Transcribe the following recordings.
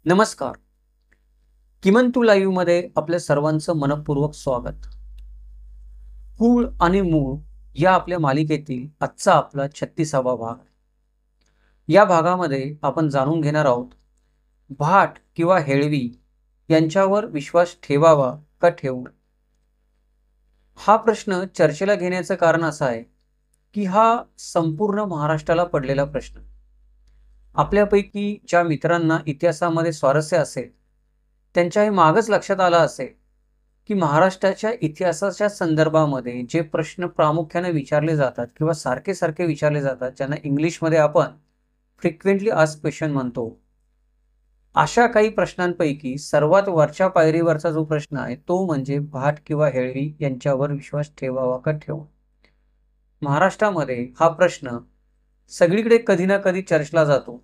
नमस्कार. किमंतू लाईव्ह मध्ये आपल्या सर्वांचं मनपूर्वक स्वागत. कुळ आणि मूळ या आपल्या मालिकेतील आजचा आपला 36वा भाग. या भागामध्ये आपण जाणून घेणार आहोत भाट किंवा हेळवी यांच्यावर विश्वास ठेवावा का ठेवू नये. हा प्रश्न चर्चेला घेण्याचं कारण असं आहे की हा संपूर्ण महाराष्ट्राला पडलेला प्रश्न. आपल्यापैकी ज्या मित्रांना इतिहासामध्ये स्वारस्य असेल त्यांच्या हे मागच लक्षात आलं असेल की महाराष्ट्राच्या इतिहासाच्या संदर्भामध्ये जे प्रश्न प्रामुख्याने विचारले जातात किंवा सारखे सारखे विचारले जातात, ज्यांना इंग्लिशमध्ये आपण फ्रिक्वेंटली आस्क्ड क्वेश्चन म्हणतो, अशा काही प्रश्नांपैकी सर्वात वरच्या पायरीवरचा जो प्रश्न आहे तो म्हणजे भाट किंवा हेळवी यांच्यावर विश्वास ठेवावा का ठेवू. महाराष्ट्रामध्ये हा प्रश्न सगळीकडे कधी ना कधी चर्चला जातो.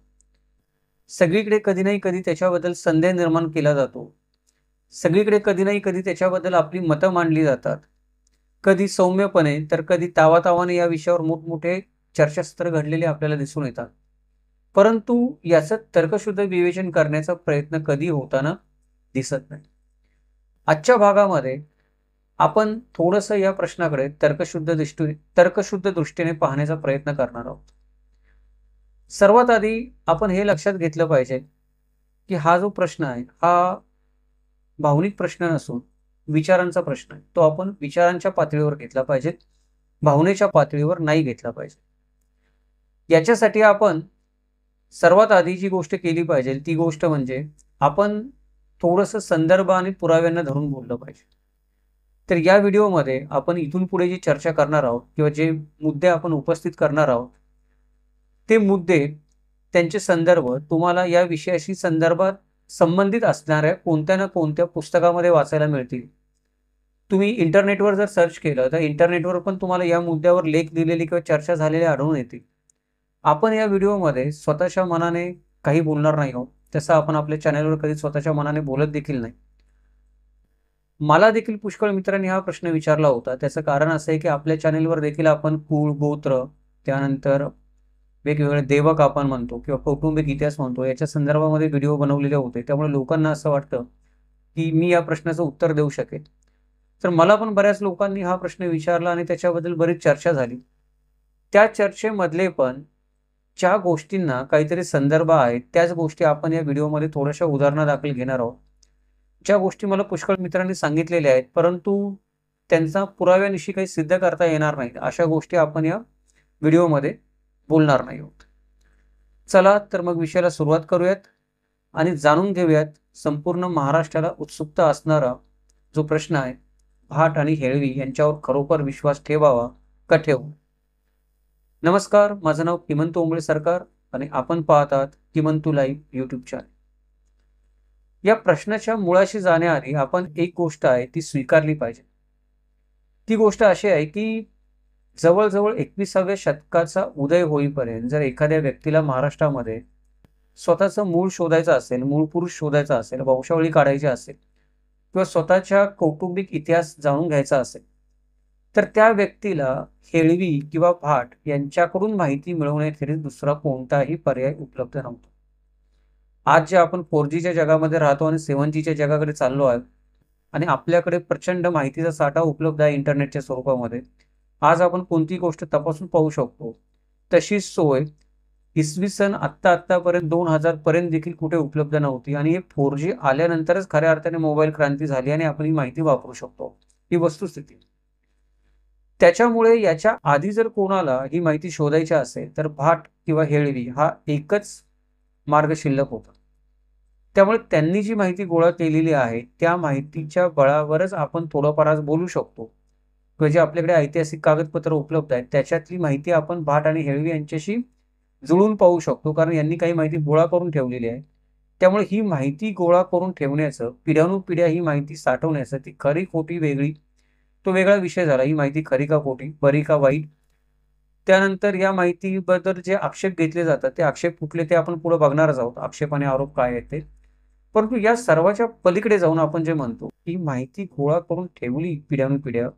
सगळीकडे कधी नाही कधी त्याच्याबद्दल संदेह निर्माण केला जातो. सगळीकडे कधी नाही कधी त्याच्याबद्दल आपली मतं मांडली जातात. कधी सौम्यपणे तर कधी तावातावाने या विषयावर मोठमोठे चर्चासत्र घडलेले आपल्याला दिसून येतात. परंतु याचं तर्कशुद्ध विवेचन करण्याचा प्रयत्न कधी होताना दिसत नाही. आजच्या भागामध्ये आपण थोडंसं या प्रश्नाकडे तर्कशुद्ध दृष्टीने पाहण्याचा प्रयत्न करणार आहोत. सर्वात आधी आपण हे लक्षात घेतलं पाहिजे की हा जो प्रश्न आहे हा भावनिक प्रश्न नसून विचारांचा प्रश्न आहे. तो आपण विचारांच्या पातळीवर घेतला पाहिजे, भावनेच्या पातळीवर नाही घेतला पाहिजे. याच्यासाठी आपण सर्वात आधी जी गोष्ट केली पाहिजे ती गोष्ट म्हणजे आपण थोडंसं संदर्भ आणि पुराव्यांना धरून बोललं पाहिजे. तर या व्हिडिओमध्ये आपण इथून पुढे जी चर्चा करणार आहोत किंवा जे मुद्दे आपण उपस्थित करणार आहोत ते मुद्दे, त्यांचे संदर्भ तुम्हाला या विषयाशी संबंधित असणाऱ्या कोणत्या ना कोणत्या पुस्तकामध्ये वाचायला मिळतील. तुम्ही इंटरनेटवर जर सर्च केलं तर इंटरनेटवर पण तुम्हाला या मुद्द्यावर लेख दिलेले किंवा चर्चा झालेले आढळून येतील. आपण या व्हिडिओमध्ये स्वतःच्या मनाने काही बोलणार नाही आहोत. तसं आपण आपल्या चॅनलवर कधी स्वतःच्या मनाने बोलत देखील नाही. मला देखील पुष्कळ मित्रांनी हा प्रश्न विचारला होता. त्याचं कारण असं आहे की आपल्या चॅनलवर देखील आपण कुळ, गोत्र, त्यानंतर वेगवेगळे देवक आपण म्हणतो किंवा कौटुंबिक इतिहास म्हणतो, याच्या संदर्भामध्ये व्हिडिओ बनवलेले होते. त्यामुळे लोकांना असं वाटतं की मी या प्रश्नाचं उत्तर देऊ शकेल. तर मला पण बऱ्याच लोकांनी हा प्रश्न विचारला आणि त्याच्याबद्दल बरीच चर्चा झाली. त्या चर्चेमधले पण ज्या गोष्टींना काहीतरी संदर्भ आहे त्याच गोष्टी आपण या व्हिडिओमध्ये थोड्याशा उदाहरणादाखल घेणार आहोत. ज्या गोष्टी मला पुष्कळ मित्रांनी सांगितलेल्या आहेत परंतु त्यांचा पुराव्यानिशी काही सिद्ध करता येणार नाही, अशा गोष्टी आपण या व्हिडिओमध्ये बोलणार नाही आहोत. चला तर मग विषयाला सुरुवात करूयात आणि जाणून घेऊयात संपूर्ण महाराष्ट्राला उत्सुकता असणारा जो प्रश्न आहे, भाट आणि हेळवी यांच्यावर खरोखर विश्वास ठेवावा का ठेवू. नमस्कार, माझं नाव किमंतू ओंबळे सरकार आणि आपण पाहत आहात किमंतू लाईव्ह यूट्यूब चॅनल. या प्रश्नाच्या मुळाशी जाण्याआधी आपण एक गोष्ट आहे ती स्वीकारली पाहिजे. ती गोष्ट अशी आहे की जवळजवळ 21व्या शतकाचा उदय होईपर्यंत जर एखाद्या व्यक्तीला महाराष्ट्रामध्ये स्वतःचं मूळ शोधायचं असेल, मूळ पुरुष शोधायचा असेल, वंशावळी काढायची असेल किंवा स्वतःच्या कौटुंबिक इतिहास जाणून घ्यायचा असेल तर त्या व्यक्तीला हेळवी किंवा भाट यांच्याकडून माहिती मिळवण्याखेरीज दुसरा कोणताही पर्याय उपलब्ध नव्हता. आज जे आपण 4Gच्या जगामध्ये राहतो आणि 7Gच्या जगाकडे चाललो आहे आणि आपल्याकडे प्रचंड माहितीचा साठा उपलब्ध आहे इंटरनेटच्या स्वरूपामध्ये. आज आपण कोणती गोष्ट तपासून पाहू शकतो. तशी सोय इसवी सन आत्तापर्यंत 2000 पर्यंत देखील कुठे उपलब्ध नव्हती आणि हे 4G आल्यानंतरच खऱ्या अर्थाने मोबाईल क्रांती झाली आणि आपण ही माहिती वापरू शकतो. ही वस्तुस्थिती. त्याच्यामुळे याच्या आधी जर कोणाला ही माहिती शोधायची असेल तर भाट किंवा हेळवी हा एकच मार्ग शिल्लक होता. त्यामुळे त्यांनी जी माहिती गोळा केलेली आहे त्या माहितीच्या बळावरच आपण थोडंफार आज बोलू शकतो किंवा जे आपल्याकडे ऐतिहासिक कागदपत्र उपलब्ध आहेत त्याच्यातली माहिती आपण भाट आणि हेळवी यांच्याशी जुळून पाहू शकतो, कारण यांनी काही माहिती गोळा करून ठेवलेली आहे. त्यामुळे ही माहिती गोळा करून ठेवण्याचं, पिढ्यानुपिढ्या ही माहिती साठवण्याचं, ती खरी खोटी वेगळी, तो वेगळा विषय झाला. ही माहिती खरी का खोटी, बरी का वाईट, त्यानंतर या माहितीबद्दल जे आक्षेप घेतले जातात ते आक्षेप कुठले ते आपण पुढे बघणारच आहोत. आक्षेप आणि आरोप काय आहेत ते. परंतु या सर्वाच्या पलीकडे जाऊन आपण जे म्हणतो की माहिती गोळा करून ठेवली पिढ्यानुपिढ्या,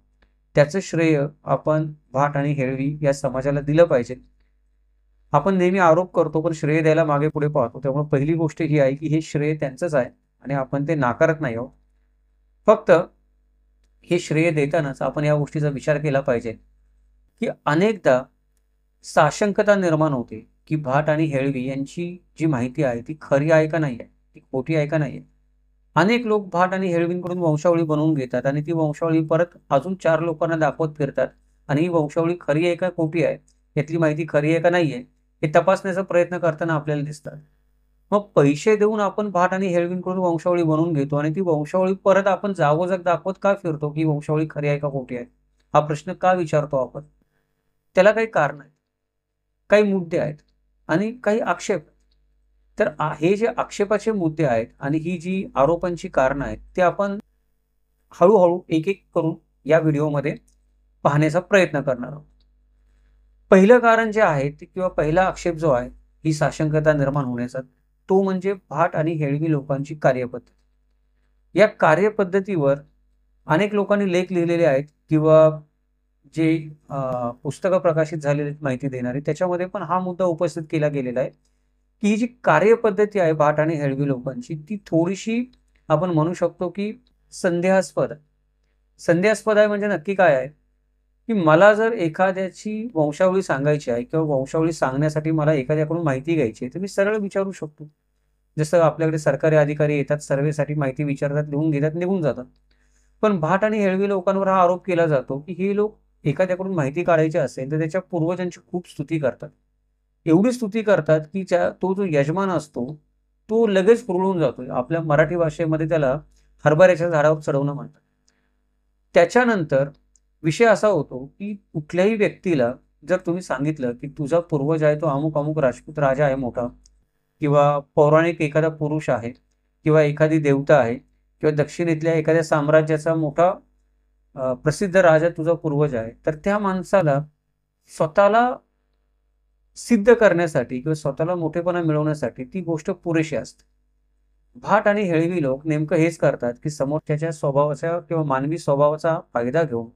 त्याचं श्रेय आपण भाट आणि हेळवी या समाजाला दिलं पाहिजे. आपण नेहमी आरोप करतो पण श्रेय द्यायला मागे पुढे पाहतो. त्यामुळे पहिली गोष्ट ही आहे की हे श्रेय त्यांचंच आहे आणि आपण ते नाकारत नाही आहोत. फक्त हे श्रेय देतानाच आपण या गोष्टीचा विचार केला पाहिजे की अनेकदा साशंकता निर्माण होते की भाट आणि हेळवी यांची जी माहिती आहे ती खरी आहे का नाही आहे, ती खोटी आहे का नाही आहे. अनेक लोक भाट आणि हेळवींकडून वंशावळी बनवून घेतात आणि ती वंशावळी परत अजून 4 लोकांना दाखवत फिरतात आणि ही वंशावळी खरी आहे का खोटी आहे, यातली माहिती खरी आहे का नाही आहे, हे तपासण्याचा प्रयत्न करताना आपल्याला दिसतात. मग पैसे देऊन आपण भाट आणि हेळवींकडून वंशावळी बनवून घेतो आणि ती वंशावळी परत आपण जागोजाग दाखवत का फिरतो की वंशावळी खरी आहे का खोटी आहे, हा प्रश्न का विचारतो आपण. त्याला काही कारण आहेत, काही मुद्दे आहेत आणि काही आक्षेप. तर हे जे आक्षेपाचे मुद्दे आहेत आणि ही जी आरोपांची कारणं आहेत ते आपण हळूहळू एक एक करून या व्हिडिओमध्ये पाहण्याचा प्रयत्न करणार आहोत. पहिलं कारण जे आहे किंवा पहिला आक्षेप जो आहे ही साशंकता निर्माण होण्याचा, तो म्हणजे भाट आणि हेळवी लोकांची कार्यपद्धती. या कार्यपद्धतीवर अनेक लोकांनी लेख लिहिलेले आहेत किंवा जे पुस्तकं प्रकाशित झालेली माहिती देणारी, त्याच्यामध्ये पण हा मुद्दा उपस्थित केला गेलेला आहे की ही जी कार्यपद्धती आहे भाट आणि हेळवी लोकांची ती थोडीशी आपण म्हणू शकतो की संदेहास्पद आहे. संदेहास्पद आहे म्हणजे नक्की काय आहे की मला जर एखाद्याची वंशावळी सांगायची आहे किंवा वंशावळी सांगण्यासाठी मला एखाद्याकडून माहिती घ्यायची आहे तर मी सरळ विचारू शकतो. जसं आपल्याकडे सरकारी अधिकारी येतात, सर्वेसाठी माहिती विचारतात, लिहून घेतात, निघून जातात. पण भाट आणि हेळवी लोकांवर हा आरोप केला जातो की हे लोक एखाद्याकडून माहिती काढायची असेल तर त्याच्या पूर्वजांची खूप स्तुती करतात. एवढी स्तुती करतात की तो जो यजमान असतो तो लगेच हुरळून जातो. आपल्या मराठी भाषेमध्ये त्याला हरभऱ्याच्या झाडावर चढवणं म्हणतात. त्याच्यानंतर विषय असा होतो की कुठल्याही व्यक्तीला जर तुम्ही सांगितलं की तुझा पूर्वज आहे तो अमुक अमुक राजपूत राजा आहे मोठा, किंवा पौराणिक एखादा पुरुष आहे किंवा एखादी देवता आहे किंवा दक्षिणेतल्या एखाद्या साम्राज्याचा मोठा प्रसिद्ध राजा तुझा पूर्वज आहे, तर त्या माणसाला स्वतःला सिद्ध करण्यासाठी किंवा स्वतःला मोठेपणा मिळवण्यासाठी ती गोष्ट पुरेशी असते. भाट आणि हेळवी लोक नेमकं हेच करतात की समोरच्याच्या स्वभावाचा किंवा मानवी स्वभावाचा फायदा घेऊन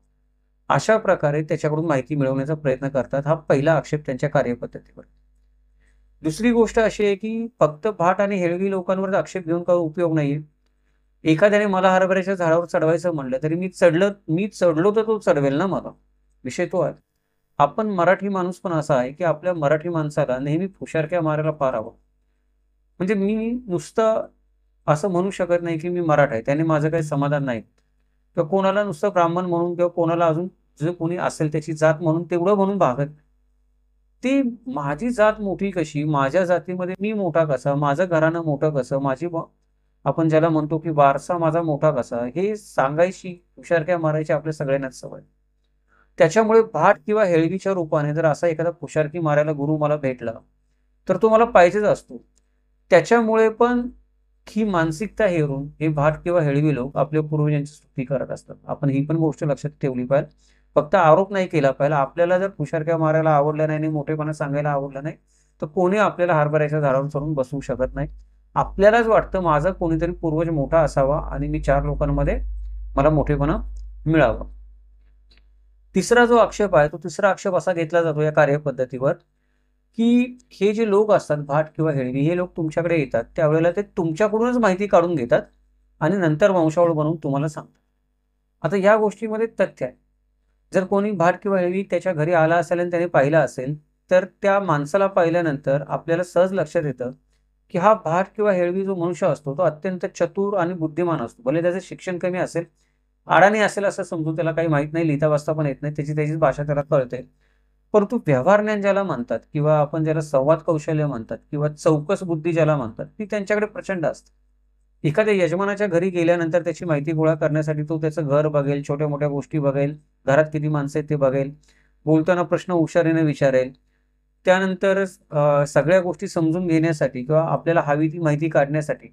अशा प्रकारे त्याच्याकडून माहिती मिळवण्याचा प्रयत्न करतात. हा पहिला आक्षेप त्यांच्या कार्यपद्धतीवर. दुसरी गोष्ट अशी आहे की फक्त भाट आणि हेळवी लोकांवर आक्षेप घेऊन काही उपयोग नाहीये. एखाद्याने मला हरभऱ्याच्या झाडावर चढवायचं म्हणलं तरी मी चढलो तर तो चढवेल ना मला. विषय तो आहे. आपण मराठी माणूस पण असा आहे की आपल्या मराठी माणसाला नेहमी फुशारक्या मारायला फार आवडतं. म्हणजे मी नुसतं असं म्हणू शकत नाही की मी मराठा आहे, त्याने माझं काही समाधान नाही. किंवा कोणाला नुसतं ब्राह्मण म्हणून किंवा कोणाला अजून जे कोणी असेल त्याची जात म्हणून तेवढं म्हणून भागत. ती माझी जात मोठी कशी, माझ्या जातीमध्ये मी मोठा कसा, माझं घराणं मोठं कसं, आपण ज्याला म्हणतो की वारसा माझा मोठा कसा, हे सांगायची फुशारक्या मारायची आपल्या सगळ्यांनाच सवय. त्याच्यामुळे भाट किंवा हेळवीच्या रूपाने जर असा एखादा फुशारकी मारायला गुरु मला भेटला तर तो मला पाहिजेच असतो. त्याच्यामुळे पण ही मानसिकता हेरून हे भाट किंवा हेळवी लोक आपल्या पूर्वजांची स्तुती करत असतात. आपण ही पण गोष्ट लक्षात ठेवली पाहिजे. फक्त आरोप नाही केला पाहिजे. आपल्याला जर फुशारक्या मारायला आवडलं नाही आणि मोठेपणा सांगायला आवडलं नाही तर कोणी आपल्याला हरभऱ्याच्या झाडावर चढून बसवू शकत नाही. आपल्यालाच वाटतं माझा कोणीतरी पूर्वज मोठा असावा आणि मी 4 लोकांमध्ये मला मोठेपणा मिळावा. तिसरा जो आक्षेप आहे तो तिसरा आक्षेप असा घेतला जातो या कार्यपद्धतीवर की हे जे लोक असतात भाट किंवा हेळवी, हे लोक तुमच्याकडे येतात त्यावेळेला ते तुमच्याकडूनच माहिती काढून घेतात आणि नंतर वंशावळ बनवून तुम्हाला सांगतात. आता या गोष्टीमध्ये तथ्य आहे. जर कोणी भाट किंवा हेळवी त्याच्या घरी आला असेल आणि त्याने पाहिलं असेल तर त्या माणसाला पाहिल्यानंतर आपल्याला सहज लक्षात येतं की हा भाट किंवा हेळवी जो मनुष्य असतो तो अत्यंत चतुर आणि बुद्धिमान असतो. भले त्याचं शिक्षण कमी असेल, अडाणी असेल असं समजू, त्याला काही माहित नाही, लिहिता वाचता पण येत नाही, त्याची भाषा त्याला कळते, परंतु व्यवहार ज्ञान ज्याला म्हणतात किंवा आपण ज्याला संवाद कौशल्य म्हणतात किंवा चौकस बुद्धी ज्याला म्हणतात ती त्यांच्याकडे प्रचंड असते. एखाद्या यजमानाच्या घरी गेल्यानंतर त्याची माहिती गोळा करण्यासाठी तो त्याचं घर बघेल, छोट्या मोठ्या गोष्टी बघेल, घरात किती माणसं आहेत ते बघेल, बोलताना प्रश्न हुशारीने विचारेल, त्यानंतर सगळ्या गोष्टी समजून घेण्यासाठी किंवा आपल्याला हवी ती माहिती काढण्यासाठी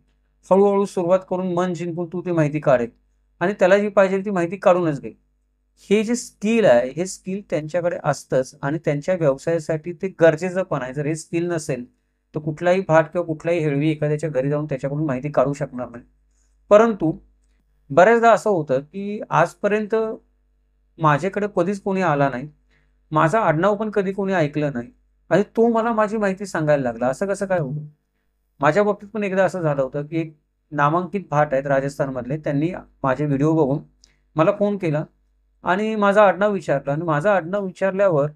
हळूहळू सुरुवात करून मन जिंकून तू ती माहिती काढेल आणि त्याला जी पाहिजे ती माहिती काढूनच घेईल. हे जे स्किल आहे हे स्किल त्यांच्याकडे असतंच आणि त्यांच्या व्यवसायासाठी ते गरजेचं पण आहे. जर हे स्किल नसेल तर कुठलाही भाट किंवा कुठलाही हेळवी एखाद्याच्या घरी जाऊन त्याच्याकडून माहिती काढू शकणार नाही. परंतु बऱ्याचदा असं होतं की आजपर्यंत माझ्याकडे कधीच कोणी आला नाही, माझा आडनाव पण कधी कोणी ऐकलं नाही आणि तो मला माझी माहिती सांगायला लागला. असं कसं काय होतं? माझ्या बाबतीत पण एकदा असं झालं होतं, की एक नामांकित भाट आहेत राजस्थानमधले. त्यांनी माझे व्हिडिओ बघून मला फोन केला आणि माझं आडनाव विचारलं आणि माझं आडनाव विचारल्यावर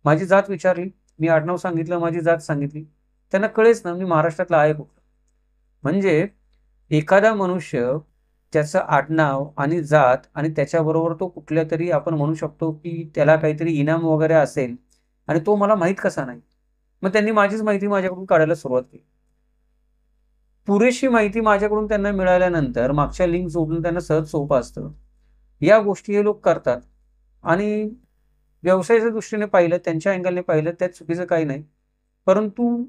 माझी जात विचारली. मी आडनाव सांगितलं, माझी जात सांगितली. त्यांना कळेच ना मी महाराष्ट्रातला आहे कुठला. म्हणजे एखादा मनुष्य त्याचं आडनाव आणि जात आणि त्याच्याबरोबर तो कुठल्यातरी आपण म्हणू शकतो, की त्याला काहीतरी इनाम वगैरे असेल आणि तो मला माहीत कसा नाही? मग त्यांनी माझीच माहिती माझ्याकडून काढायला सुरुवात केली. पुरेशी माहिती माझ्याकडून त्यांना मिळाल्यानंतर मागच्या लिंक जोडून त्यांना सहज सोपं असतं. या गोष्टी हे लोक करतात आणि व्यवसायाच्या दृष्टीने पाहिलं, त्यांच्या अँगलने पाहिलं त्यात चुकीचं काही नाही. परंतु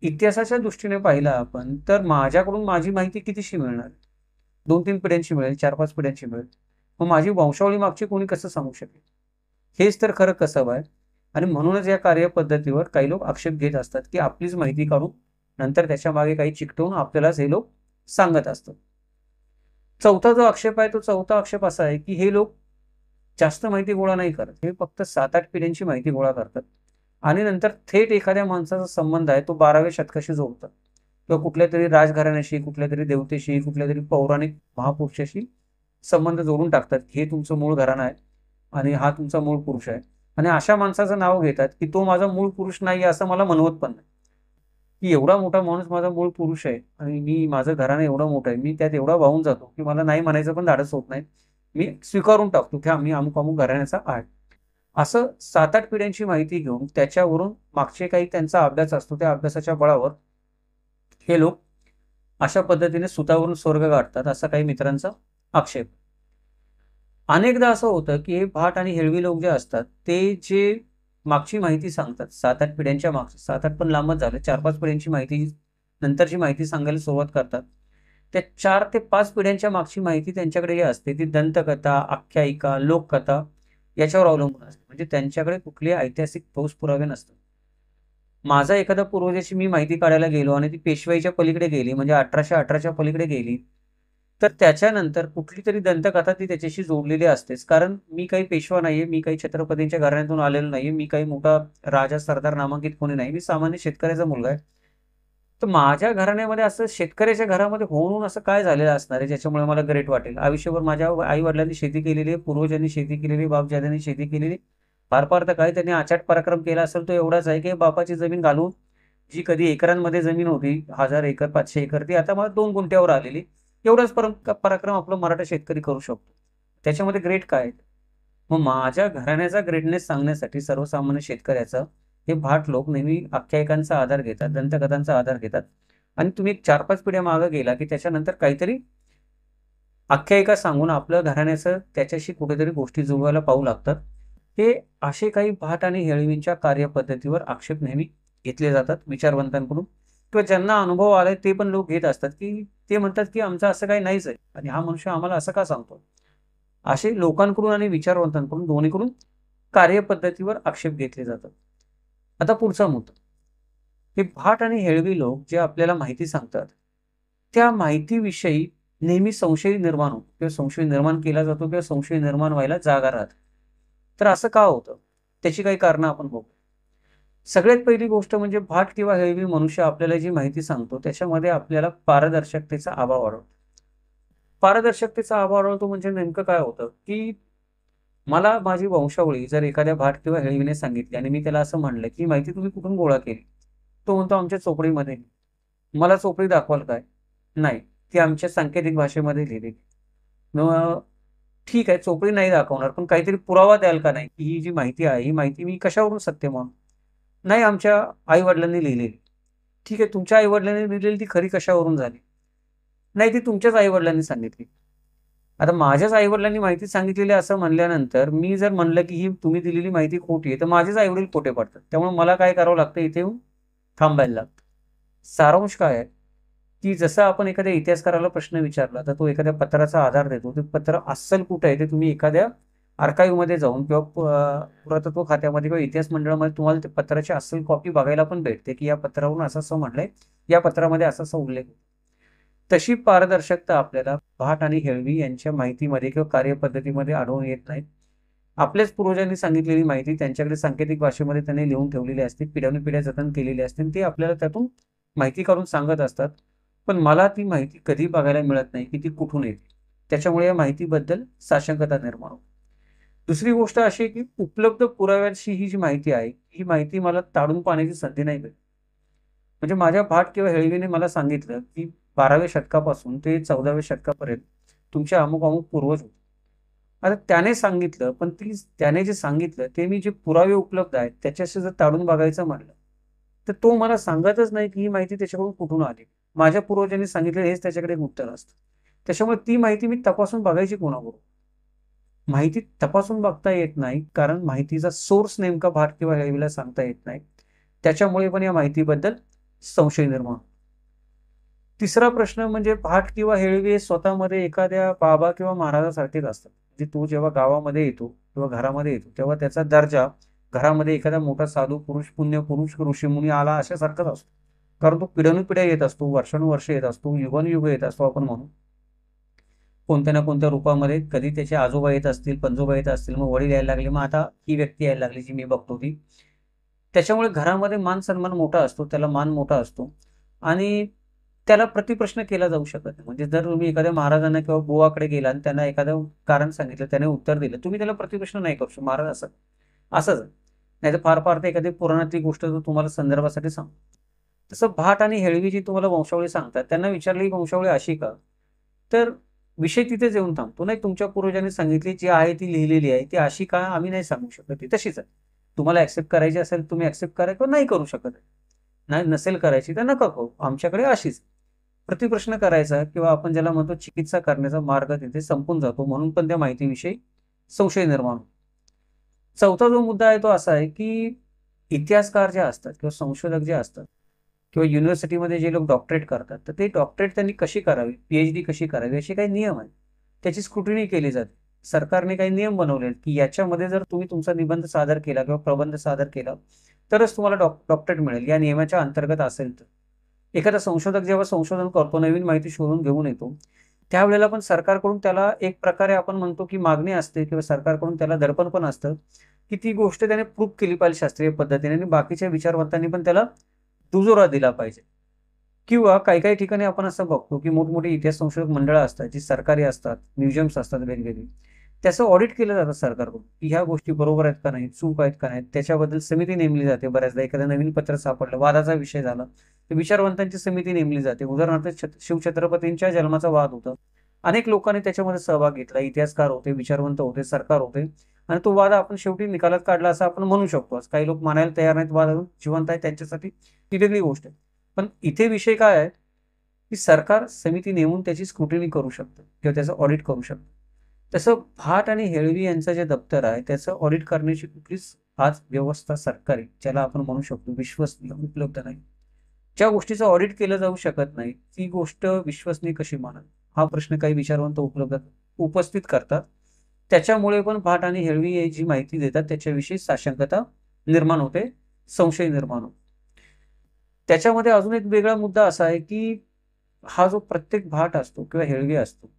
इतिहासाच्या दृष्टीने पाहिलं आपण, तर माझ्याकडून माझी माहिती कितीशी मिळणार? 2-3 पिढ्यांची मिळेल, 4-5 पिढ्यांची मिळेल. मग माझी वंशावळी मागची कोणी कसं सांगू शकेल? हेच तर खरं कसब आहे आणि म्हणूनच या कार्यपद्धतीवर काही लोक आक्षेप घेत असतात, की आपलीच माहिती काढून नंतर त्याच्यामागे काही चिकटवून आपल्यालाच हे लोक सांगत असतात. चौथा जो आक्षेप आहे, तो चौथा आक्षेप असा आहे, की हे लोक जास्त माहिती गोळा नाही करत. हे फक्त 7-8 पिढ्यांची माहिती गोळा करतात आणि नंतर थेट एखाद्या माणसाचा संबंध आहे, तो 12व्या शतकाशी जोडतात किंवा कुठल्यातरी राजघराण्याशी, कुठल्यातरी देवतेशी, कुठल्यातरी पौराणिक महापुरुषाशी संबंध जोडून टाकतात. हे तुमचं मूळ घराणं आहे आणि हा तुमचा मूळ पुरुष आहे आणि अशा माणसाचं नाव घेतात, की तो माझा मूळ पुरुष नाही असं मला म्हणवत पण नाही. की एवढा मोठा माणूस माझा मूळ पुरुष आहे आणि माझं घराणं एवढं मोठं आहे. मी त्यात एवढा वाहून जातो, की मला नाही म्हणायचं पण धाडस होत नाही. मी स्वीकारून टाकतो, की आम्ही अमुक-अमुक घराण्याचा आहे. असं 7-8 पिढ्यांची माहिती घेऊन त्याच्यावरून मागचे काही त्यांचा अभ्यास असतो. त्या अभ्यासाच्या बळावर हे लोक अशा पद्धतीने सुतावरून स्वर्ग गाठतात, असा काही मित्रांचा आक्षेप. अनेकदा असं होतं, की हे भाट आणि हेळवी लोक जे असतात, ते जे मागची माहिती सांगतात, 7-8 पिढ्यांच्या मागची, 7-8 पण लांबच झालं, 4-5 पिढ्यांची माहिती नंतरची माहिती सांगायला सुरुवात करतात. त्या 4 ते 5 पिढ्यांच्या मागची माहिती त्यांच्याकडे जी असते, ती दंतकथा, आख्यायिका, लोककथा याच्यावर अवलंबून असते. म्हणजे त्यांच्याकडे कुठलेही ऐतिहासिक ठोस पुरावे नसतात. माझा एखाद्या पूर्वजाची मी माहिती काढायला गेलो आणि ती पेशवाईच्या पलीकडे गेली, म्हणजे 1818च्या पलीकडे गेली, तर त्याच्यानंतर कुठलीतरी दंतकथा ती त्याच्याशी जोडलेली असतेच. कारण मी काही पेशवा नाहीये, मी काही छत्रपतींच्या घराण्यातून आलेलो नाहीये, मी काही मोठा राजा, सरदार नामांकित कोणी नाही. मी सामान्य शेतकऱ्याचा मुलगा आहे. तर माझ्या घराण्यामध्ये असं शेतकऱ्याच्या घरामध्ये होऊन असं काय झालेलं असणार आहे, ज्याच्यामुळे मला ग्रेट वाटेल? आयुष्यभर माझ्या आई-वडिलांनी शेती केलेली आहे, पूर्वजांनी शेती केलेली आहे, बापजाद्यांनी शेती केलेली. फार-फार तर काय त्यांनी आचाट पराक्रम केला असेल तो एवढाच आहे, की बापाची जमीन घालून जी कधी एकरांमध्ये जमीन होती, 1000 एकर, 500 एकर, ती आता मला 2 गुंठ्यावर आलेली. एवढाच पराक्रम आपला मराठा शेतकरी करू शकतो. त्याच्यामध्ये ग्रेट काय आहे? मग माझ्या घराण्याचा ग्रेटनेस सांगण्यासाठी सर्वसामान्य शेतकऱ्याचा हे भाट लोक नेहमी आख्यायिकांचा आधार घेतात, दंतकथांचा आधार घेतात आणि तुम्ही एक 4-5 पिढ्या मागे गेला, की त्याच्यानंतर काहीतरी आख्यायिका सांगून आपलं घराण्याचं त्याच्याशी कुठेतरी गोष्टी जुळवायला पाहू लागतात. हे असे काही भाट आणि हेळवींच्या कार्यपद्धतीवर आक्षेप नेहमी घेतले जातात विचारवंतांकडून किंवा ज्यांना अनुभव आलाय ते पण लोक घेत असतात, की ते म्हणतात, की आमचं असं काही नाहीच आहे आणि हा मनुष्य आम्हाला असं का सांगतो? असे लोकांकडून आणि विचारवंतांकडून दोन्हीकडून कार्यपद्धतीवर आक्षेप घेतले जातात. आता पुढचा मुद्दा. हे भाट आणि हेळवी लोक जे आपल्याला माहिती सांगतात, त्या माहितीविषयी नेहमी संशय निर्माण होतो किंवा संशय निर्माण केला जातो किंवा संशय निर्माण व्हायला जागा राहते. तर असं का होतं? त्याची काही कारणं आपण बघू. सगळ्यात पहिली गोष्ट म्हणजे भाट किंवा हेळवी मनुष्य आपल्याला जी माहिती सांगतो, त्याच्यामध्ये आपल्याला पारदर्शकतेचा अभाव आढळतो. पारदर्शकतेचा अभाव आढळतो म्हणजे नेमकं काय होतं, की मला माझी वंशावळी जर एखाद्या भाट किंवा हेळवीने सांगितली आणि मी त्याला असं म्हणलं, की माहिती तुम्ही कुठून गोळा केली? तो म्हणतो आमच्या चोपडीमध्ये. मला चोपडी दाखवाल काय? नाही. ती आमच्या सांकेतिक भाषेमध्ये लिहिलेली. मग ठीक आहे, चोपडी नाही दाखवणार, पण काहीतरी पुरावा द्याल का नाही, की ही जी माहिती आहे, ही माहिती मी कशावरून सत्य मानू? नाही, आमच्या आई-वडिलांनी लिहिलेली. ठीक आहे, तुमच्या आई-वडिलांनी लिहिलेली ती खरी कशावरून झाली? नाही, ती तुमच्याच आई-वडिलांनी सांगितली. आता माझ्याच आई-वडिलांनी माहिती सांगितलेली असं म्हणल्यानंतर मी जर म्हणलं, की ही तुम्ही दिलेली माहिती खोटी आहे, तर माझेच आई-वडील खोटे पडतात. त्यामुळे मला काय करावं लागतं, इथे येऊन थांबायला लागतं. सारांश काय आहे, की जसं आपण एखाद्या इतिहासकाराला प्रश्न विचारला, तर तो एखाद्या पत्राचा आधार देतो. ते पत्र अस्सल कुठे आहे ते तुम्ही एखाद्या आर्काइव्हमध्ये जाऊन किंवा पुरातत्व खात्यामध्ये किंवा इतिहास मंडळामध्ये तुम्हाला ते पत्राची अस्सल कॉपी बघायला पण भेटते, की या पत्रावरून असं म्हटलंय, या पत्रामध्ये असा उल्लेख. तशी पारदर्शकता आपल्याला भाट आणि हेळवी यांच्या माहितीमध्ये किंवा कार्यपद्धतीमध्ये आढळून येत नाही. आपल्याच पूर्वजांनी सांगितलेली माहिती त्यांच्याकडे सांकेतिक भाषेमध्ये त्यांनी लिहून ठेवलेली असते, पिढ्यानुपिढ्या जतन केलेली असते आणि ते आपल्याला त्यातून माहिती काढून सांगत असतात. पण मला ती माहिती कधी बघायला मिळत नाही की ती कुठून येते. त्याच्यामुळे या माहितीबद्दल साशंकता निर्माण होते. दुसरी गोष्ट अशी आहे की उपलब्ध पुराव्यांशी ही जी माहिती आहे, ही माहिती मला ताडून पाहण्याची संधी नाही भेटत. म्हणजे माझ्या भाट किंवा हेळवीने मला सांगितलं की 12व्या शतकापासून ते 14व्या शतकापर्यंत तुमचे अमुक अमुक पूर्वज होते. आता त्याने सांगितलं, पण त्याने जे सांगितलं ते मी जे पुरावे उपलब्ध आहेत त्याच्याशी जर ताडून बघायचं म्हटलं, तर तो मला सांगतच नाही की ही माहिती त्याच्याकडून कुठून आली. माझ्या पूर्वजांनी सांगितलं हेच त्याच्याकडे एक उत्तर असतं. त्याच्यामुळे ती माहिती मी तपासून बघायची कोणाबरोबर? माहिती तपासून बघता येत नाही, कारण माहितीचा सोर्स नेमका भाट किंवा हेळवीला सांगता येत नाही. त्याच्यामुळे पण या माहितीबद्दल संशय निर्माण. तिसरा प्रश्न म्हणजे भाट किंवा हेळवी हे स्वतःमध्ये एखाद्या बाबा किंवा महाराजासारखेच असतात. म्हणजे तो जेव्हा गावामध्ये येतो किंवा घरामध्ये येतो तेव्हा त्याचा दर्जा घरामध्ये एखादा मोठा साधू पुरुष, पुण्य पुरुष, ऋषीमुनी आला अशासारखाच असतो. कारण तो पिढ्यानुपिढ्या येत असतो, वर्षानुवर्ष येत असतो, युगानुयुग येत असतो आपण म्हणू. कोणत्या ना कोणत्या रूपामध्ये कधी त्याचे आजोबा येत असतील, पणजोबा येत असतील, मग वडील यायला लागले, मग आता ही व्यक्ती यायला लागली जी मी बघतो ती. त्याच्यामुळे घरामध्ये मान सन्मान मोठा असतो, त्याला मान मोठा असतो आणि त्याला प्रतिप्रश्न केला जाऊ शकत नाही. म्हणजे जर तुम्ही एखाद्या महाराजांना किंवा बुवाकडे गेला आणि त्यांना एखादं कारण सांगितलं, त्याने उत्तर दिलं, तुम्ही त्याला प्रतिप्रश्न नाही करू शकत. महाराज असं असंच आहे. नाहीतर फार फार तर एखादी पुराणातली गोष्ट जर तुम्हाला संदर्भासाठी सांगतो. तसं भाट आणि हेळवी जी तुम्हाला वंशावळी सांगतात, त्यांना विचारली ही वंशावळी अशी का? तर विषय तिथेच येऊन थांबतो. नाही, तुमच्या पूर्वजांनी सांगितली जी आहे ती लिहिलेली आहे, ती अशी का आम्ही नाही सांगू शकत, ती तशीच आहे. तुम्हाला ऍक्सेप्ट करायची असेल तुम्ही ऍक्सेप्ट करा किंवा नाही करू शकत. नाही नसेल करायची तर नका करू, आमच्याकडे अशीच. प्रतिप्रश्न करायचा किंवा आपण ज्याला म्हणतो चिकित्सा करण्याचा मार्ग तिथे संपून जातो, म्हणून पण त्या माहितीविषयी संशय निर्माण होतो. चौथा जो मुद्दा आहे तो असा आहे की इतिहासकार जे असतात किंवा संशोधक जे असतात किंवा युनिव्हर्सिटीमध्ये जे लोक डॉक्टरेट करतात, तर ते डॉक्टरेट त्यांनी कशी करावी, पीएचडी कशी करावी असे काही नियम आहेत. त्याची स्क्रुटिनी केली जाते. सरकारने काही नियम बनवले की याच्यामध्ये जर तुम्ही तुमचा निबंध सादर केला किंवा प्रबंध सादर केला तरच तुम्हाला डॉक्टरेट मिळेल, या नियमाच्या अंतर्गत असेल तर. एखादा संशोधक जेव्हा संशोधन करतो, नवीन माहिती शोधून घेऊन येतो, त्यावेळेला पण सरकारकडून त्याला एक प्रकारे आपण म्हणतो की मागणी असते किंवा सरकारकडून त्याला दडपण पण असतं की ती गोष्ट त्याने प्रूव्ह केली पाहिजे शास्त्रीय पद्धतीने आणि बाकीच्या विचारवंतांनी पण त्याला दुजोरा दिला पाहिजे. किंवा काही काही ठिकाणी आपण असं बघतो की मोठमोठी इतिहास संशोधक मंडळं असतात जी सरकारी असतात, म्युझियम्स असतात वेगवेगळी, त्याचं ऑडिट केलं जातं सरकारकडून की ह्या गोष्टी बरोबर आहेत का नाही, चूक आहेत का नाही. त्याच्याबद्दल समिती नेमली जाते. बऱ्याचदा एखादं नवीन पत्र सापडलं, वादाचा विषय झाला, तर विचारवंतांची समिती नेमली जाते. उदाहरणार्थ शिवछत्रपतींच्या जन्माचा वाद होता, अनेक लोकांनी त्याच्यामध्ये सहभाग घेतला, इतिहासकार होते, विचारवंत होते, सरकार होते आणि तो वाद आपण शेवटी निकालात काढला असं आपण म्हणू शकतो. काही लोक मानायला तयार नाहीत, वाद जिवंत आहे त्यांच्यासाठी ती वेगळी गोष्ट आहे. पण इथे विषय काय आहे की सरकार समिती नेमून त्याची स्क्रुटिनी करू शकतं किंवा त्याचं ऑडिट करू शकतं. तसं भाट आणि हेळवी यांचं जे दप्तर आहे त्याचं ऑडिट करण्याची कुठलीच आज व्यवस्था सरकारी ज्याला आपण म्हणू शकतो विश्वसनीय उपलब्ध नाही. ज्या गोष्टीचं ऑडिट केलं जाऊ शकत नाही ती गोष्ट विश्वसनीय कशी मानाल, हा प्रश्न काही विचारवंत उपस्थित करतात. त्याच्यामुळे पण भाट आणि हेळवी ही जी माहिती देतात त्याच्याविषयी साशंकता निर्माण होते, संशय निर्माण होतो. त्याच्यामध्ये अजून एक वेगळा मुद्दा असा आहे की हा जो प्रत्येक भाट असतो किंवा हेळवी असतो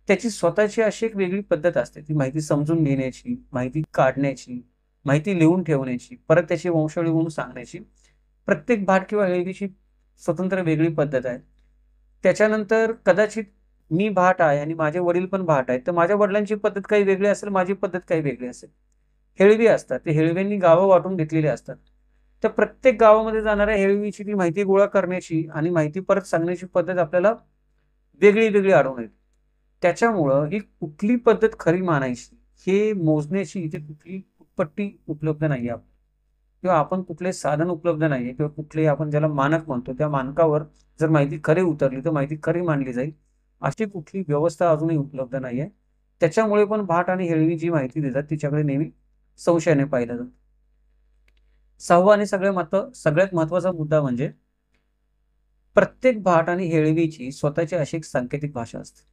त्याची स्वतःची अशी एक वेगळी पद्धत असते, ती माहिती समजून घेण्याची, माहिती काढण्याची, माहिती लिहून ठेवण्याची, परत त्याची वंशावळी म्हणून सांगण्याची. प्रत्येक भाट किंवा हेळवीची स्वतंत्र वेगळी पद्धत आहे. त्याच्यानंतर कदाचित मी भाट आहे आणि माझे वडील पण भाट आहेत, तर माझ्या वडिलांची पद्धत काही वेगळी असेल, माझी पद्धत काही वेगळी असेल. हेळवी असतात, ते हेळव्यांनी गावं वाटून घेतलेली असतात. त्या प्रत्येक गावामध्ये जाणाऱ्या हेळवीची ती माहिती गोळा करण्याची आणि माहिती परत सांगण्याची पद्धत आपल्याला वेगळी वेगळी आढळून येते. त्याच्यामुळं ही कुठली पद्धत खरी मानायची हे मोजण्याची इथे कुठली उत्पत्ती उपलब्ध नाहीये किंवा आपण कुठले साधन उपलब्ध नाहीये किंवा कुठले आपण ज्याला मानक म्हणतो त्या मानकावर जर माहिती खरी उतरली तर माहिती खरी मानली जाईल अशी कुठली व्यवस्था अजूनही उपलब्ध नाहीये. त्याच्यामुळे पण भाट आणि हेळवी जी माहिती देतात तिच्याकडे नेहमी संशयाने पाहिलं जातं. सहावा आणि सगळ्यात महत्वाचा मुद्दा म्हणजे प्रत्येक भाट आणि हेळवीची स्वतःची अशी एक सांकेतिक भाषा असते.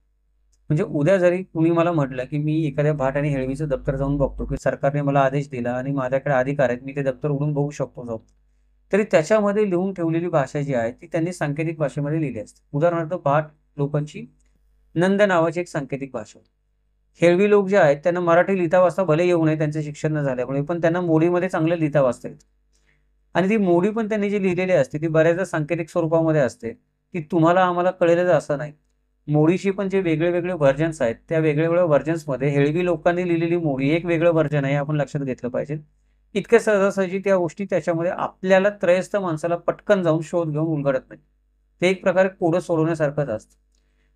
म्हणजे उद्या जरी कुणी मला म्हटलं की मी एखाद्या भाट आणि हेळवीचं दप्तर जाऊन बघतो की सरकारने मला आदेश दिला आणि माझ्याकडे अधिकार आहेत, मी ते दप्तर उघडून बघू शकतो जाऊन, तरी त्याच्यामध्ये लिहून ठेवलेली भाषा जी आहे ती त्यांनी सांकेतिक भाषेमध्ये लिहिली असते. उदाहरणार्थ भाट लोकांची नंद नावाची एक सांकेतिक भाषा. हेळवी लोक जे आहेत त्यांना मराठी लिहिता वाचता भले येऊ नये त्यांचं शिक्षण न झाल्यामुळे, पण त्यांना मोडीमध्ये चांगलं लिहिता वाचता येतं. आणि ती मोडी पण त्यांनी जी लिहिलेली असते ती बऱ्याचदा सांकेतिक स्वरूपामध्ये असते, की तुम्हाला आम्हाला कळेलच असं नाही. मोडीची पण जे वेगळे वेगळे व्हर्जन्स आहेत, त्या वेगवेगळ्या व्हर्जन्समध्ये हेळवी लोकांनी लिहिलेली मोडी एक वेगळं व्हर्जन आहे, आपण लक्षात घेतलं पाहिजे. इतक्या सहजासहजी त्या गोष्टी त्याच्यामध्ये आपल्याला त्रयस्थ माणसाला पटकन जाऊन शोध घेऊन उलगडत नाही. ते एक प्रकारे कोडं सोडवण्यासारखंच असतं.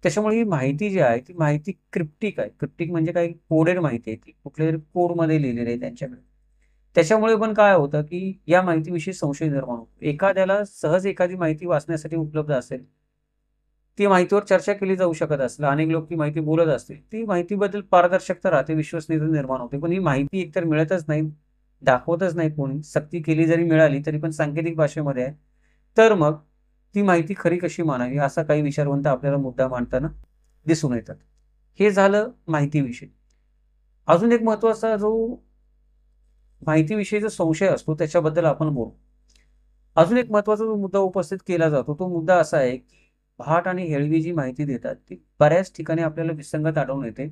त्याच्यामुळे ही माहिती जी आहे ती माहिती क्रिप्टिक आहे. क्रिप्टिक म्हणजे काही कोडेड माहिती आहे, ती कुठल्यातरी कोडमध्ये लिहिलेली आहे त्यांच्याकडे. त्याच्यामुळे पण काय होतं, की या माहितीविषयी संशय निर्माण होतो. एखाद्याला सहज एखादी माहिती वाचण्यासाठी उपलब्ध असेल, ती माहितीवर चर्चा केली जाऊ शकत असेल, अनेक लोक ती माहिती बोलत असतील, ती माहितीबद्दल पारदर्शकता राहते, विश्वसनीयता निर्माण होते. पण ही माहिती एकतर मिळतच नाही, दाखवतच नाही कोणी. सक्ती केली जरी मिळाली तरी पण सांकेतिक भाषेमध्ये आहे. तर मग ती माहिती खरी कशी मानावी, असा काही विचारवंत आपल्याला मुद्दा मांडताना दिसून येतात. हे झालं माहितीविषयी. अजून एक महत्त्वाचा जो माहितीविषयीचा संशय असतो त्याच्याबद्दल आपण बोलू. अजून एक महत्त्वाचा जो मुद्दा उपस्थित केला जातो तो मुद्दा असा आहे, की भाट आणि हेळवी जी माहिती देतात ती बऱ्याच ठिकाणी आपल्याला विसंगत आढळून येते.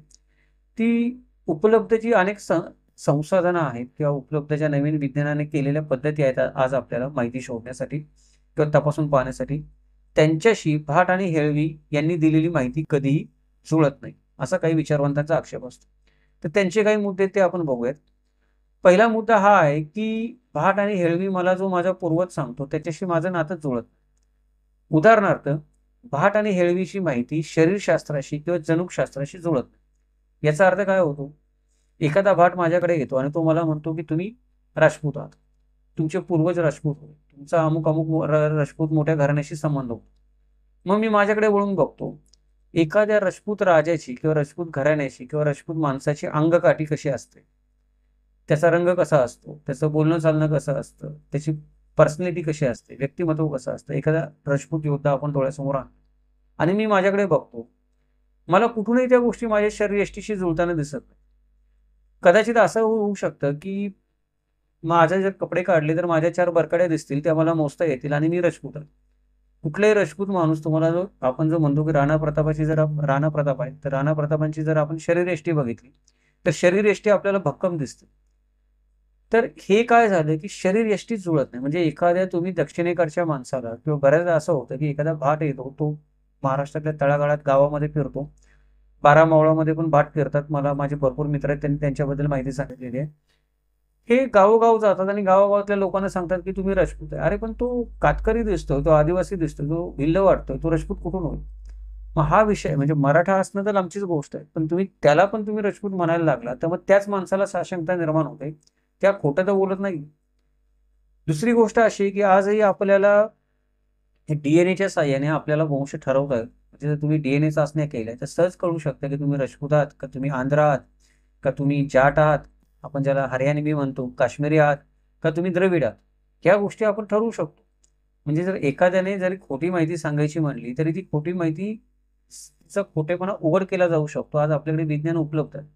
ती उपलब्ध जी अनेक संसाधनं आहेत किंवा उपलब्ध ज्या नवीन विज्ञानाने केलेल्या पद्धती आहेत आज आपल्याला माहिती शोधण्यासाठी किंवा तपासून पाहण्यासाठी, त्यांच्याशी भाट आणि हेळवी यांनी दिलेली माहिती कधीही जुळत नाही, असा काही विचारवंतांचा आक्षेप असतो. तर त्यांचे काही मुद्दे ते आपण बघूयात. पहिला मुद्दा हा आहे, की भाट आणि हेळवी मला जो माझा पूर्वज सांगतो त्याच्याशी माझं नातं जुळत नाही. उदाहरणार्थ, भाट आणि हेळवीची माहिती शरीरशास्त्राशी किंवा जनुकशास्त्राशी जुळत नाही. याचा अर्थ काय होतो? एखादा भाट माझ्याकडे येतो आणि तो मला म्हणतो, की तुम्ही राजपूत आहात. तुमचे पूर्वज राजपूत होते. तुमचा अमुक अमुक राजपूत मोठ्या घराण्याशी संबंध होतो. मग मी माझ्याकडे वळून बघतो. एखाद्या राजपूत राजाची किंवा राजपूत घराण्याची किंवा राजपूत माणसाची अंगकाठी कशी असते, त्याचा रंग कसा असतो, त्याचं बोलणं चालणं कसं असतं, त्याची पर्सनॅलिटी कशी असते, व्यक्तिमत्व कसं असतं, एखादा राजपूत योद्धा आपण डोळ्यासमोर आणतो आणि मी माझ्याकडे बघतो. मला कुठूनही त्या गोष्टी माझ्या शरीरयष्टीशी जुळताना दिसत नाही. कदाचित असं होऊ शकतं, की माझे जर कपडे काढले तर माझ्या 4 बरकाड्या दिसतील, त्या मला मोजता येतील आणि मी राजपूत आहे. कुठलाही राजपूत माणूस तुम्हाला जो आपण जो म्हणतो, की राणा प्रतापाची जर राणा प्रताप आहे, तर राणा प्रतापांची जर आपण शरीरयष्टी बघितली, तर शरीरयष्टी आपल्याला भक्कम दिसते. तर हे काय झालं, की शरीरयष्टी जुळत नाही. म्हणजे एखाद्या तुम्ही दक्षिणेकडच्या माणसाला किंवा बऱ्याचदा असं होतं, की एखादा भाट येतो, तो महाराष्ट्रातल्या तळागाळात गावामध्ये फिरतो. 12 मावळामध्ये पण भाट फिरतात. मला माझे भरपूर मित्र आहेत, त्यांनी त्यांच्याबद्दल माहिती सांगितलेली आहे. हे गावोगाव जातात आणि गावागावातल्या लोकांना सांगतात, की तुम्ही राजपूत आहे. अरे पण तो कातकरी दिसतोय, तो आदिवासी दिसतोय, तो भिल्ल वाटतोय, तो राजपूत कुठून होईल? मग हा विषय म्हणजे मराठा असणं तर लांबचीच गोष्ट आहे. पण त्याला पण तुम्ही राजपूत म्हणायला लागला, तर मग त्याच माणसाला साशंकता निर्माण होते. त्या खोटं तर बोलत नाही. दुसरी गोष्ट अशी आहे, की आजही आपल्याला डीएनएच्या साहाय्याने आपल्याला वंश ठरवता येतो. म्हणजे जर तुम्ही डीएनए चाचण्या केल्या तर सहज कळू शकतं, की तुम्ही राजपूत आहात का, तुम्ही आंध्र आहात का, तुम्ही जाट आहात, आपण ज्याला हरियाणवी म्हणतो, काश्मीरी आहात का, तुम्ही द्रविड आहात. ह्या गोष्टी आपण ठरवू शकतो. म्हणजे जर एखाद्याने जरी खोटी माहिती सांगायची म्हणली तरी ती खोटी माहिती चा खोटेपणा उघड केला जाऊ शकतो. आज आपल्याकडे विज्ञान उपलब्ध आहे.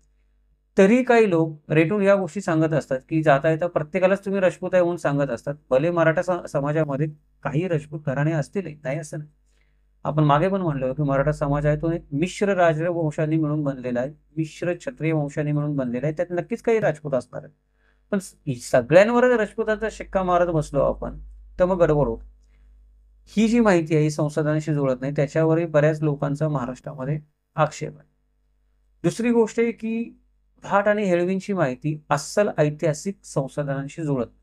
तरी काही लोक रेटून या गोष्टी सांगत असतात, की जाता येता प्रत्येकालाच तुम्ही राजपूत आहे म्हणून सांगत असतात. भले मराठा समाजामध्ये काही राजपूत घराणे असतील, नाही असं नाही. आपण मागे पण म्हणलो, की मराठा समाज आहे तो एक मिश्र राजवंशांनी मिळून बनलेला आहे. मिश्र क्षत्रिय वंशांनी मिळून बनलेला आहे. त्यात नक्कीच काही राजपूत असणार आहेत. पण सगळ्यांवरच राजपुताचा शिक्का मारत बसलो आपण, तर मग गडबड होते. ही जी माहिती आहे ही संसाधनाशी जुळत नाही. त्याच्यावरही बऱ्याच लोकांचा महाराष्ट्रामध्ये आक्षेप आहे. दुसरी गोष्ट आहे, की भाट आणि हेळवींची माहिती अस्सल ऐतिहासिक संसाधनांशी जुळत नाही.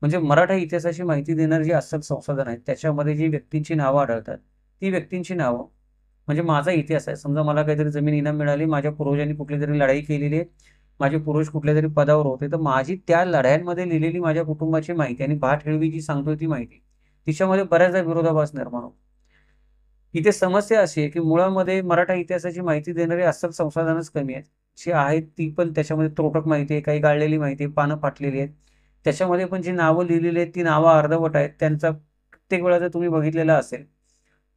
म्हणजे मराठा इतिहासाची माहिती देणारी जी अस्सल संसाधन आहेत, त्याच्यामध्ये जी व्यक्तींची नावं आढळतात, ती व्यक्तींची नावं म्हणजे माझा इतिहास आहे. समजा मला काहीतरी जमीन इनाम मिळाली, माझ्या पूर्वजांनी कुठलीतरी लढाई केलेली आहे, माझे पूर्वज कुठल्यातरी पदावर होते, तर माझी त्या लढायांमध्ये लिहिलेली माझ्या कुटुंबाची माहिती आणि भाट हेळवी जी सांगतोय ती माहिती, तिच्यामध्ये बऱ्याचदा विरोधाभास निर्माण होतो. इथे समस्या अशी आहे, की मुळामध्ये मराठा इतिहासाची माहिती देणारी अस्सल संसाधनच कमी आहेत. जी आहेत ती पण त्याच्यामध्ये त्रोटक माहिती आहे, काही गाळलेली माहिती आहे, पानं फाटलेली आहेत. त्याच्यामध्ये पण जी नावं लिहिलेली आहेत, ती नावं अर्धवट आहेत. त्यांचा प्रत्येक वेळा जर तुम्ही बघितलेला असेल,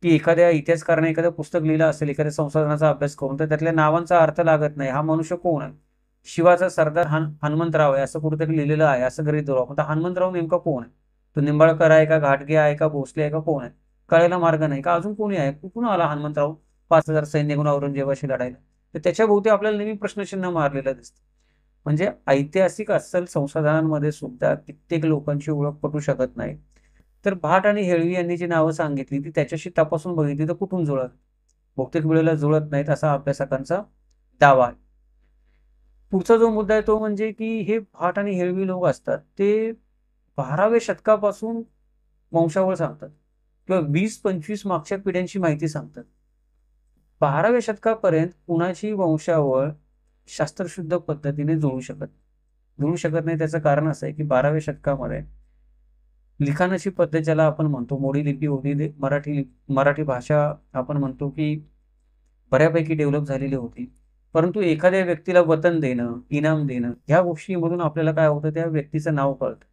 की एखाद्या इतिहासकाराने एखादं पुस्तक लिहिलं असेल, एखाद्या संसाधनाचा अभ्यास करून, तर त्यातल्या नावांचा अर्थ लागत नाही. हा मनुष्य कोण आहे? शिवाचा सरदार हनुमंतराव आहे, असं कुठेतरी लिहिलेलं आहे, असं गृहीत धरू आपण. तर हनुमंतराव नेमका कोण आहे? तो निंबाळकर आहे का, घाटगे आहे का, भोसले आहे का, कोण आहे? कळायला मार्ग नाही का, अजून कोणी आहे? कुठून आला हनुमंतराव 5,000 सैन्य घेऊन औरंगजेबाशी लढायला? तर त्याच्या भोवती आपल्याला नेहमी प्रश्नचिन्ह मारलेलं दिसतं. म्हणजे ऐतिहासिक अस्सल संशोधनांमध्ये सुद्धा कित्येक लोकांची ओळख पटू शकत नाही. तर भाट आणि हेळवी यांनी जी नावं सांगितली ती त्याच्याशी तपासून बघितली तर कुठून जुळत? बहुतेक वेळेला जुळत नाहीत असा अभ्यासकांचा दावा आहे. पुढचा जो मुद्दा आहे तो म्हणजे की हे भाट आणि हेळवी लोक असतात ते 12व्या शतकापासून वंशावळ सांगतात किंवा 20-25 मागच्या पिढ्यांची माहिती सांगतात. 12व्या शतकापर्यंत कुणाची वंशावळ शास्त्रशुद्ध पद्धतीने जुळू शकत नाही. त्याचं कारण असं आहे की 12व्या शतकामध्ये लिखाणाची पद्धत ज्याला आपण म्हणतो, मोडी लिपी होती, मराठी भाषा आपण म्हणतो की बऱ्यापैकी डेव्हलप झालेली होती. परंतु एखाद्या व्यक्तीला वतन देणं, इनाम देणं ह्या गोष्टीमधून आपल्याला काय होतं, त्या व्यक्तीचं नाव कळतं.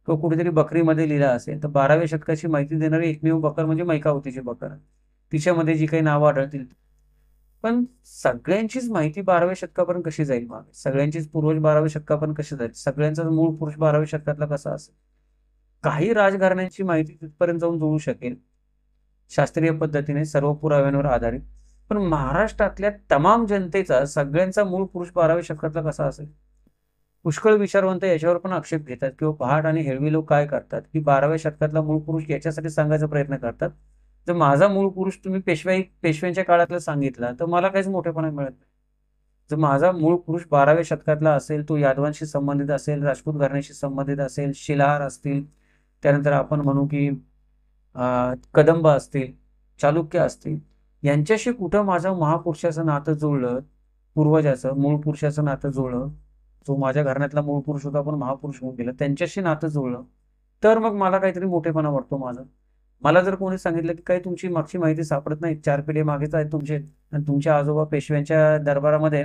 तो कुठेतरी बकरीमध्ये लिहिला असेल तर 12व्या शतकाची माहिती देणारी एकमेव बकर म्हणजे मैकावतीची बकर. तिच्यामध्ये जी काही नावं आढळतील. पण सगळ्यांचीच माहिती 12व्या शतकापर्यंत कशी जाईल मागे? सगळ्यांचीच पूर्वज 12व्या शतकापर्यंत कशी जाईल? सगळ्यांचा मूळ पुरुष 12व्या शतकातला कसा असेल? काही राजघराण्यांची माहिती तिथपर्यंत जाऊन जुळू शकेल शास्त्रीय पद्धतीने सर्व पुराव्यांवर आधारित. पण महाराष्ट्रातल्या तमाम जनतेचा सगळ्यांचा मूळ पुरुष 12व्या शतकातला कसा असेल? पुष्कळ विचारवंत याच्यावर पण आक्षेप घेतात किंवा भाट आणि हेळवी लोक काय करतात की 12व्या शतकातला मूळ पुरुष याच्यासाठी सांगायचा प्रयत्न करतात, जर माझा मूळ पुरुष तुम्ही पेशव्यांच्या काळातला सांगितला तर मला काहीच मोठेपणा मिळत नाही. जर माझा मूळ पुरुष 12व्या शतकातला असेल, तो यादवांशी संबंधित असेल, राजपूत घराण्याशी संबंधित असेल, शिलाहार असतील, त्यानंतर आपण म्हणू की कदंब असतील, चालुक्य असतील, यांच्याशी कुठं माझं महापुरुषाचं नातं जुळलं, पूर्वजाचं मूळ पुरुषाचं नातं जुळलं, जो माझ्या घराण्यातला मूळ पुरुष होता पण महापुरुष होऊन गेला, त्यांच्याशी नातं जुळलं, तर मग मला काहीतरी मोठेपणा वाटतो माझा. मला जर कोणी सांगितलं की काही तुमची मागची माहिती सापडत नाही, 4 पिढी मागेच आहेत तुमचे आणि तुमच्या आजोबा पेशव्यांच्या दरबारामध्ये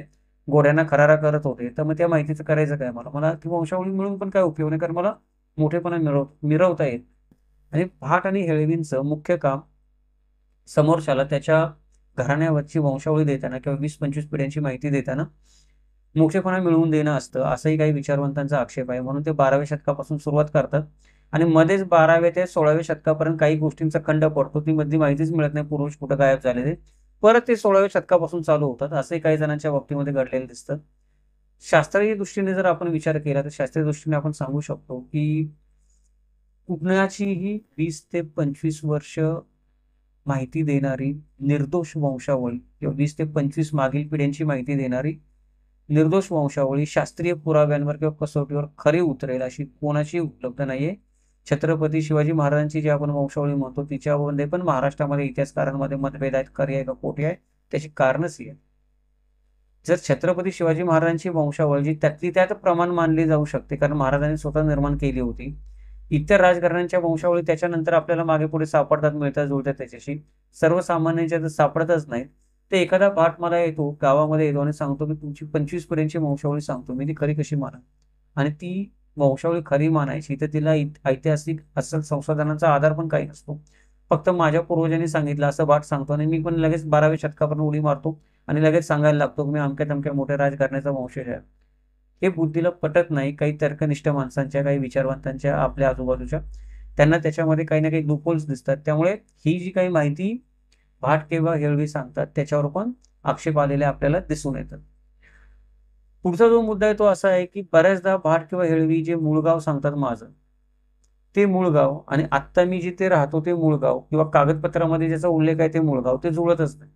घोड्यांना खरारा करत होते, तर मग त्या माहितीचं करायचं काय? मला ती वंशावळी मिळून पण काय उपयोग नाही, कारण मला मोठेपणा मिरवता येत. आणि भाट आणि हेळवींचं मुख्य काम समोरच्याला त्याच्या घराण्यावरची वंशावळी देताना किंवा 20-25 पिढ्यांची माहिती देताना मोठेपणा मिळवून देणं असतं, असंही काही विचारवंतांचा आक्षेप आहे. म्हणून ते 12व्या शतकापासून सुरुवात करतात आणि मध्येच 12व्या ते 16व्या शतकापर्यंत काही गोष्टींचा खंड पडतो, ती मधली माहितीच मिळत नाही, पूर्वज कुठं गायब झाले ते. परत ते 16व्या शतकापासून चालू होतात, असंही काही जणांच्या बाबतीमध्ये घडलेलं दिसतं. शास्त्रीय दृष्टीने जर आपण विचार केला तर शास्त्रीय दृष्टीने आपण सांगू शकतो की कुणाचीही 20 ते 25 वर्ष माहिती देणारी निर्दोष वंशावळी किंवा 20 ते 25 मागील पिढ्यांची माहिती देणारी निर्दोष वंशावळी शास्त्रीय पुराव्यांवर किंवा कसोटीवर खरी उतरेल अशी कोणाची उपलब्ध नाहीये. छत्रपती शिवाजी महाराजांची जी आपण वंशावळी म्हणतो तिच्यामध्ये पण महाराष्ट्रामध्ये इतिहासकारांमध्ये मतभेद आहेत, खरी आहे का खोटी आहे, त्याची कारणच ही आहे. जर छत्रपती शिवाजी महाराजांची वंशावळ जी त्यातली त्यात प्रमाण मानली जाऊ शकते, कारण महाराजांनी स्वतः निर्माण केली होती, इतर राजघराण्यांच्या वंशावळी त्याच्यानंतर आपल्याला मागे पुढे सापडतात, मिळतात, जुळतात त्याच्याशी, सर्वसामान्यांच्या जर सापडतच नाहीत, तर एखादा भाट मला येतो, गावामध्ये येतो आणि सांगतो की तुमची 25 पिढ्यांची वंशावळी सांगतो मी, ती खरी कशी माना? आणि ती वंशावळी खरी मानायची तर तिला ऐतिहासिक अस्सल संशोधनाचा आधार पण काही नसतो. फक्त माझ्या पूर्वजांनी सांगितलं असं भाट सांगतो आणि मी पण लगेच 12व्या शतकापर्यंत उडी मारतो आणि लगेच सांगायला लागतो की मी अमक्या तमक्या मोठ्या राजघराण्याचा वंशज आहे. हे बुद्धीला पटत नाही. काही तर्कनिष्ठ माणसांच्या, काही विचारवंतांच्या आपल्या आजूबाजूच्या, त्यांना त्याच्यामध्ये काही ना काही लूपहोल्स दिसतात. त्यामुळे ही जी काही माहिती भाट किंवा हेळवी सांगतात त्याच्यावर पण आक्षेप आलेले आपल्याला दिसून येतात. पुढचा जो मुद्दा आहे तो असा आहे की बऱ्याचदा भाट किंवा हेळवी जे मूळ गाव सांगतात माझं, ते मूळ गाव आणि आत्ता मी जिथे राहतो ते मूळ गाव किंवा कागदपत्रामध्ये ज्याचा उल्लेख आहे ते मूळ गाव, ते जुळतच नाही.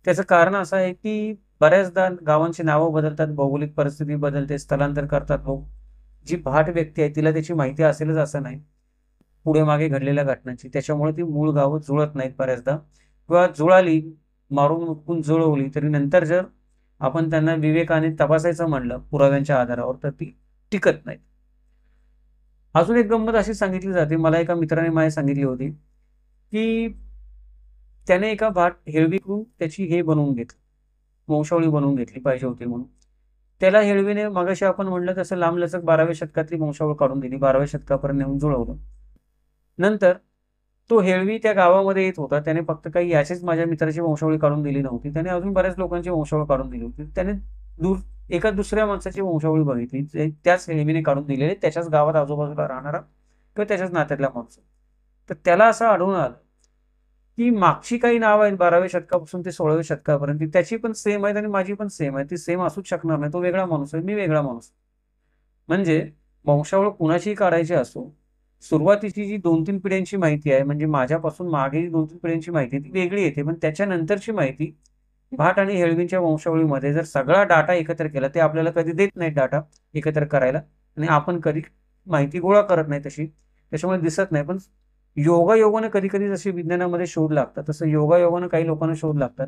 त्याचं कारण असं आहे की बऱ्याचदा गावांची नावं बदलतात, भौगोलिक परिस्थिती बदलते, स्थलांतर करतात लोक. जी भाट व्यक्ती आहे तिला त्याची माहिती असेलच असं नाही पुढे मागे घडलेल्या घटनांची, त्याच्यामुळे ती मूळ गावं जुळत नाहीत बऱ्याचदा, किंवा जुळाली, मारून उठकून जुळवली तरी नंतर जर आपण त्यांना विवेकाने तपासायचं म्हणलं पुराव्यांच्या आधारावर तर ती टिकत नाहीत. अजून एक गंमत अशी सांगितली जाते, मला एका मित्राने माझ्या सांगितली होती की त्याने एका भाट हेळवीकडून त्याची हे बनवून घेतली, वंशावळी बनवून घेतली पाहिजे होती म्हणून. त्याला हेळवीने मगाशी आपण म्हणलं तसं लांबलचक 12व्या शतकातली वंशावळ काढून दिली, 12व्या शतकापर्यंत नेऊन जुळवलं. नंतर तो हेळवी त्या गावामध्ये येत होता, त्याने फक्त काही याचीच माझ्या मित्राची वंशावळी काढून दिली नव्हती, त्याने अजून बऱ्याच लोकांची वंशावळ काढून दिली होती. त्याने एका दुसऱ्या माणसाची वंशावळी बघितली, त्याच हेळवीने काढून दिलेली, त्याच्याच गावात आजूबाजूला राहणारा किंवा त्याच्याच नात्यातला माणूस. तर त्याला असं आढळून आलं की मागची काही नाव आहेत 12व्या शतकापासून ते 16व्या शतकापर्यंत त्याची पण सेम आहेत आणि माझी पण सेम आहे. ती सेम असूच शकणार नाही. तो वेगळा माणूस आहे, मी वेगळा माणूस. म्हणजे वंशावळ कुणाचीही काढायची असो, सुरुवातीची जी 2-3 पिढ्यांची माहिती आहे, म्हणजे माझ्यापासून मागे 2-3 पिढ्यांची माहिती ती वेगळी येते. पण त्याच्यानंतरची माहिती भाट आणि हेळवींच्या वंशावळीमध्ये जर सगळा डाटा एकत्र केला, ते आपल्याला कधी देत नाहीत डाटा एकत्र करायला आणि आपण कधी माहिती गोळा करत नाही तशी. त्याच्यामुळे दिसत नाही. पण योगायोगानं कधी-कधी जसे विज्ञानामध्ये शोध लागतात, तसं योगायोगानं काही लोकांना शोध लागतात,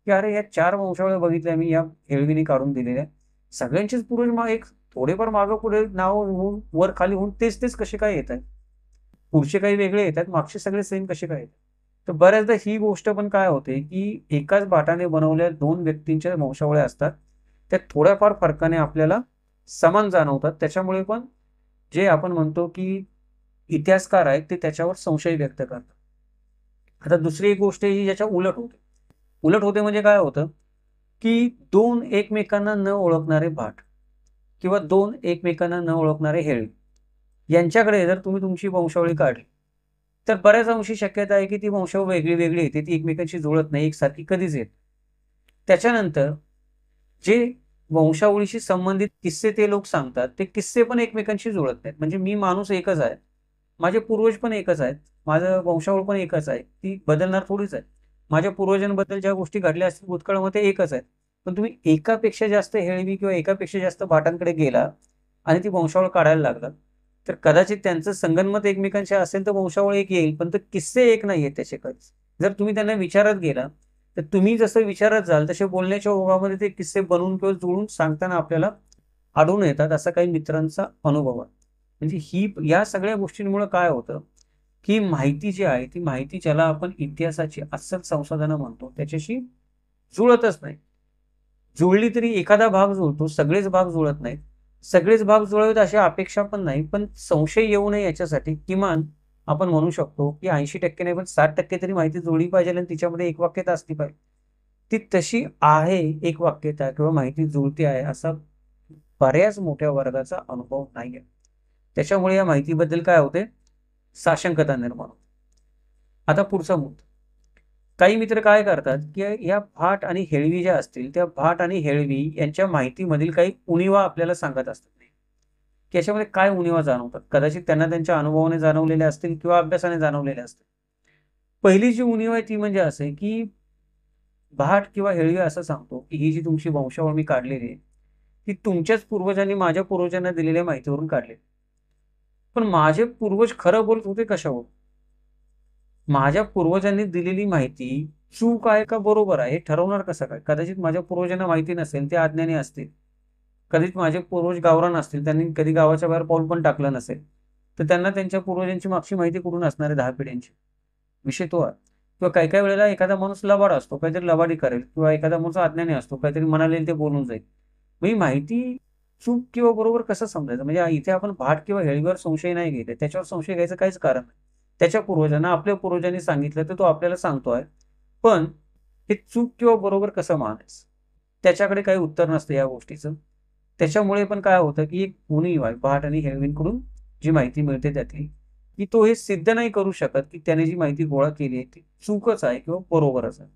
की अरे या 4 वंशावळ्या बघितल्या मी या हेळवीने काढून दिलेल्या. सगळ्यांचेच पूर्वज मग एक थोडेफार मागं पुढे नाव होऊन वर खाली होऊन तेच कसे काय येत आहेत? पुढचे काही वेगळे येतात, मागचे सगळे सेम कसे काय येतात? तर बऱ्याचदा ही गोष्ट पण काय होते, की एकाच भाटाने बनवलेल्या 2 व्यक्तींच्या वंशावळ्या असतात. त्या थोड्याफार फरकाने आपल्याला समान जाणवतात. त्याच्यामुळे पण जे आपण म्हणतो, की इतिहासकार आहेत ते त्याच्यावर संशय व्यक्त करतात. आता दुसरी एक गोष्ट ही याच्या उलट होते. उलट होते म्हणजे काय होतं, की 2 एकमेकांना न ओळखणारे भाट किंवा 2 एकमेकांना न ओळखणारे हेळवी यांच्याकडे जर तुम्ही तुमची वंशावळी काढली, तर बऱ्याच अंशी शक्यता आहे की ती वंशावळ वेगळी येते. ती एकमेकांशी जुळत नाही, एकसारखी कधीच येत. त्याच्यानंतर जे वंशावळीशी संबंधित किस्से ते लोक सांगतात, ते किस्से पण एकमेकांशी जुळत नाहीत. म्हणजे मी माणूस एकच आहे. माझे पूर्वज पण एकच आहेत. माझं वंशावळ पण एकच आहे. ती बदलणार थोडीच आहे. माझ्या पूर्वजांबद्दल ज्या गोष्टी घडल्या असतील भूतकाळामध्ये एकच आहेत. पण तुम्ही एकापेक्षा जास्त हेळवी किंवा एकापेक्षा जास्त भाटांकडे गेला आणि ती वंशावळ काढायला लागलात, तर कदाचित त्यांचं संगनमत एकमेकांशी असेल तर वंशावळ एक येईल, पण ते किस्से एक नाहीयेत त्याचे कधीच. जर तुम्ही त्यांना विचारत गेला, तर तुम्ही जसं विचारत जाल तसे बोलण्याच्या ओघामध्ये ते किस्से बनवून किंवा जुळून सांगताना आपल्याला आढळून येतात. असा काही मित्रांचा अनुभव आहे. म्हणजे या सगळ्या गोष्टींमुळे काय होतं, की माहिती जी आहे ती माहिती ज्याला आपण इतिहासाची अस्सल संसाधनं म्हणतो त्याच्याशी जुळतच नाही. जुळली तरी एखादा भाग जुळतो, सगळेच भाग जुळत नाहीत. सगळेच भाग जुळावेत अशी अपेक्षा पण नाही. पण संशय येऊ नये याच्यासाठी किमान आपण म्हणू शकतो, की 80% नाही पण 60% तरी माहिती जुळली पाहिजे आणि तिच्यामध्ये एकवाक्यता असली पाहिजे. ती तशी आहे एकवाक्यता किंवा माहिती जुळते आहे असा बऱ्याच मोठ्या वर्गाचा अनुभव नाहीये. त्याच्यामुळे या माहितीबद्दल काय होते, साशंकता निर्माण होते. आता पुढचा मुद्दा. काही मित्र काय करतात, की या भाट आणि हेळवी ज्या असतील, त्या भाट आणि हेळवी यांच्या माहितीमधील काही उणिवा आपल्याला सांगत असतात, की याच्यामध्ये काय उणिवा जाणवतात. कदाचित त्यांना त्यांच्या अनुभवाने जाणवलेल्या असतील किंवा अभ्यासाने जाणवलेल्या असतील. पहिली जी उणीव आहे ती म्हणजे असे, की भाट किंवा हेळवी असं सांगतो, की ही जी तुमची वंशावळ मी काढलेली आहे, ती तुमच्याच पूर्वजांनी माझ्या पूर्वजांना दिलेल्या माहितीवरून काढली. पण माझे पूर्वज खरं बोलत होते कशावर? माझ्या पूर्वजांनी दिलेली माहिती चूक आहे का बरोबर आहे हे ठरवणार कसं काय? कदाचित माझ्या पूर्वजांना माहिती नसेल, ते अज्ञानी असतील. कदाचित माझे पूर्वज गावरान असतील, त्यांनी कधी गावाच्या बाहेर पाऊल पण टाकलं नसेल. तर त्यांना त्यांच्या पूर्वजांची मागची माहिती कुठून असणार आहे 10 पिढ्यांची? विषय तो आहे. किंवा काही-काही वेळेला एखादा माणूस लबाड असतो, काहीतरी लबाडी करेल किंवा एखादा माणूस अज्ञानी असतो, काहीतरी म्हणाले ते बोलून जाईल. मग ही माहिती चूक किंवा बरोबर कसं समजायचं? म्हणजे इथे आपण भाट किंवा हेळीवर संशय नाही घेत आहे. त्याच्यावर संशय घ्यायचं काहीच कारण नाही. त्याच्या पूर्वजांना आपल्या पूर्वजांनी सांगितलं तर तो आपल्याला सांगतोय. पण हे चूक किंवा बरोबर कसं मानायचं? त्याच्याकडे काही उत्तर नसतं या गोष्टीचं. त्याच्यामुळे पण काय होतं, की एक उणीव आहे भाट आणि हेळवींकडून जी माहिती मिळते त्यातली, की तो हे सिद्ध नाही करू शकत, की त्याने जी माहिती गोळा केली आहे ती चूकच आहे किंवा बरोबरच आहे.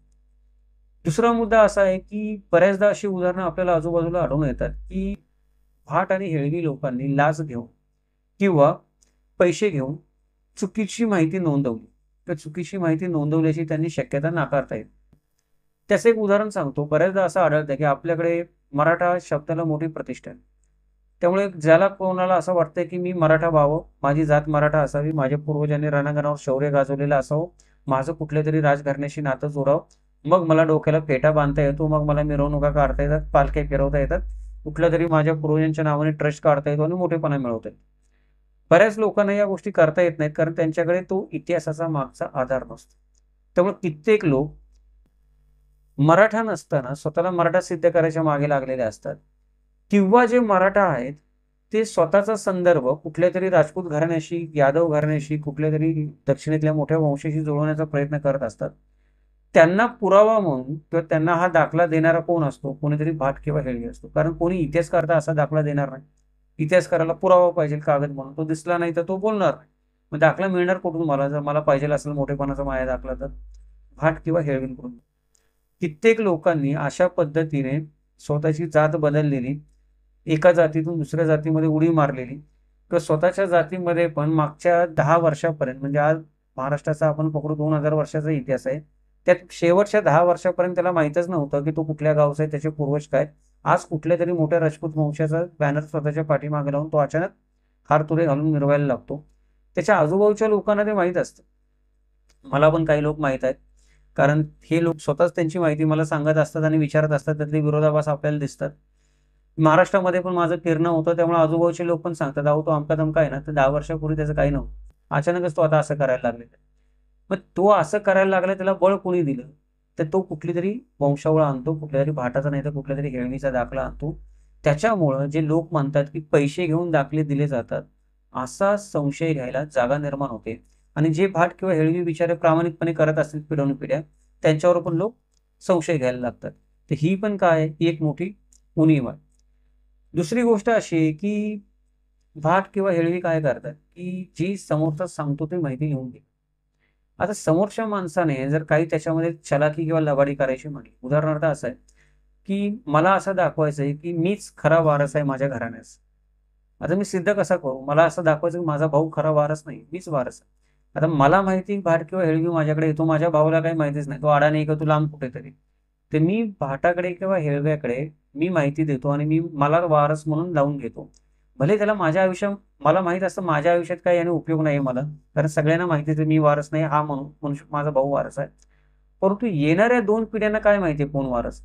दुसरा मुद्दा असा आहे, की बऱ्याचदा अशी उदाहरणं आपल्याला आजूबाजूला आढळून येतात, की भाट आणि हेळवी लोकांनी लाच घेऊन किंवा पैसे घेऊन चुकीची माहिती नोंदवली. तर चुकीची माहिती नोंदवल्याची त्यांनी शक्यता नाकारता येते. त्याचं एक उदाहरण सांगतो. बऱ्याचदा असं आढळतं, की आपल्याकडे मराठा शब्दाला मोठी प्रतिष्ठा आहे. त्यामुळे ज्याला कोणाला असं वाटतंय, की मी मराठा व्हावं, माझी जात मराठा असावी, माझ्या पूर्वजांनी रणांगणावर शौर्य गाजवलेलं असावं, माझं कुठल्यातरी राजघराण्याशी नातं जोडावं, मग मला डोक्याला फेटा बांधता येतो, मग मला मिरवणुका काढता येतात, पालख्या फिरवता येतात, कुठल्यातरी माझ्या पूर्वजांच्या नावाने ट्रस्ट काढता येतो आणि मोठेपणा मिळवता येतो. बऱ्याच लोकांना या गोष्टी करता येत नाहीत, कारण त्यांच्याकडे तो इतिहासाचा मागचा आधार नसतो. त्यामुळे कित्येक लोक मराठा नसताना स्वतःला मराठा सिद्ध करायच्या मागे लागलेले असतात किंवा जे मराठा आहेत ते स्वतःचा संदर्भ कुठल्यातरी राजपूत घराण्याशी, यादव घराण्याशी, कुठल्यातरी दक्षिणेतल्या मोठ्या वंशाशी जुळवण्याचा प्रयत्न करत असतात. त्यांना पुरावा म्हणून किंवा त्यांना हा दाखला देणारा कोण असतो? कोणीतरी भाट किंवा हेळवी असतो. कारण कोणी इतिहासकार तर असा दाखला देणार नाही. इतिहासकाराला पुरावा पाहिजे कागद म्हणून. तो दिसला नाही तर तो बोलणार नाही. मग दाखला मिळणार कुठून मला? जर मला पाहिजे असेल मोठेपणाचा माझा दाखला तर? भाट किंवा हेळवींकडून. कित्येक लोकांनी अशा पद्धतीने स्वतःची जात बदललेली, एका जातीतून दुसऱ्या जातीमध्ये उडी मारलेली किंवा स्वतःच्या जातीमध्ये पण मागच्या 10 वर्षापर्यंत, म्हणजे आज महाराष्ट्राचा आपण पकडू 2000 वर्षाचा इतिहास आहे. त्यात शेवटच्या 10 वर्षापर्यंत त्याला माहीतच नव्हतं की तो कुठल्या गावचा आहे, त्याचे पूर्वज काय. आज कुठल्यातरी मोठ्या राजपूत वंशाचा बॅनर स्वतःच्या पाठीमागे लावून तो अचानक हारतुरे घालून मिरवायला लागतो. त्याच्या आजूबाजूच्या लोकांना ते माहीत असतं. मला पण काही लोक माहीत आहेत, कारण हे लोक स्वतःच त्यांची माहिती मला सांगत असतात आणि विचारत असतात. त्यातले विरोधाभास आपल्याला दिसतात. महाराष्ट्रामध्ये पण माझं फिरणं होतं, त्यामुळे आजूबाजूचे लोक पण सांगतात, अहो तो अमका तमका आहे ना, तर 10 वर्षापूर्वी त्याचं काही नव्हतं, अचानकच तो आता असं करायला लागले. मग तो असं करायला लागला, त्याला बळ कोणी दिलं? तर तो कुठली तरी वंशावळ आणतो, कुठल्या तरी भाटाचा नाही तर कुठल्या तरी हेळवीचा दाखला आणतो. त्याच्यामुळं जे लोक म्हणतात की पैसे घेऊन दाखले दिले जातात, असा संशय घ्यायला जागा निर्माण होते. आणि जे भाट किंवा हेळवी बिचारे प्रामाणिकपणे करत असतील पिढ्यानुपिढ्या, त्यांच्यावर पण लोक संशय घ्यायला लागतात. तर ही पण काय आहे, ही एक मोठी उणीव आहे. दुसरी गोष्ट अशी आहे की भाट किंवा हेळवी काय करतात, की जी समोरचा सांगतो ती माहिती लिहून घे. आता समोरच्या माणसाने जर काही त्याच्यामध्ये चलाकी किंवा लबाडी करायची म्हटली, उदाहरणार्थ असं आहे की मला असं दाखवायचं आहे की मीच खरा वारस आहे माझ्या घराण्यास. आता मी सिद्ध कसा करू? मला असं दाखवायचं की माझा भाऊ खरा वारस नाही, मीच वारस आहे. आता मला माहिती भाट किंवा हेळवी माझ्याकडे येतो, माझ्या भावाला काही माहितीच नाही, तो अडाणी का तू लांब कुठेतरी. तर मी भाटाकडे किंवा हेळव्याकडे मी माहिती देतो आणि मी मला वारस म्हणून लावून घेतो. भले त्याला माझ्या आयुष्यात, मला माहित असतं माझ्या आयुष्यात काही याने उपयोग नाही मला, कारण सगळ्यांना माहिती आहे मी वारस नाही, हा म्हणून मनुष्य माझा भाऊ वारस आहे. परंतु येणाऱ्या 2 पिढ्यांना काय माहिती आहे कोण वारस.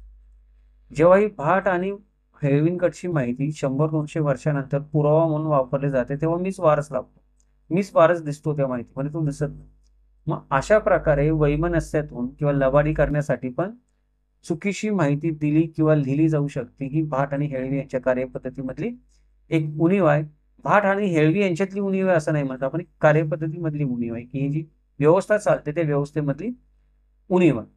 जेव्हा ही भाट आणि हेळवींकडची माहिती 100-200 वर्षानंतर पुरावा म्हणून वापरली जाते, तेव्हा मीच वारस लागतो, मीच वारस दिसतो त्या माहितीमध्ये, तो दिसत नाही. मग अशा प्रकारे वैमनस्यातून किंवा लबाडी करण्यासाठी पण चुकीची माहिती दिली किंवा लिहिली जाऊ शकते. ही भाट आणि हेळवी यांच्या कार्यपद्धतीमधली एक उणीव आहे. भाट आणि हेळवी यांच्यातली उणीव आहे असं नाही म्हणत आपण, कार्यपद्धतीमधली उणीव आहे, की ही जी व्यवस्था चालते त्या व्यवस्थेमधली उणीव आहे.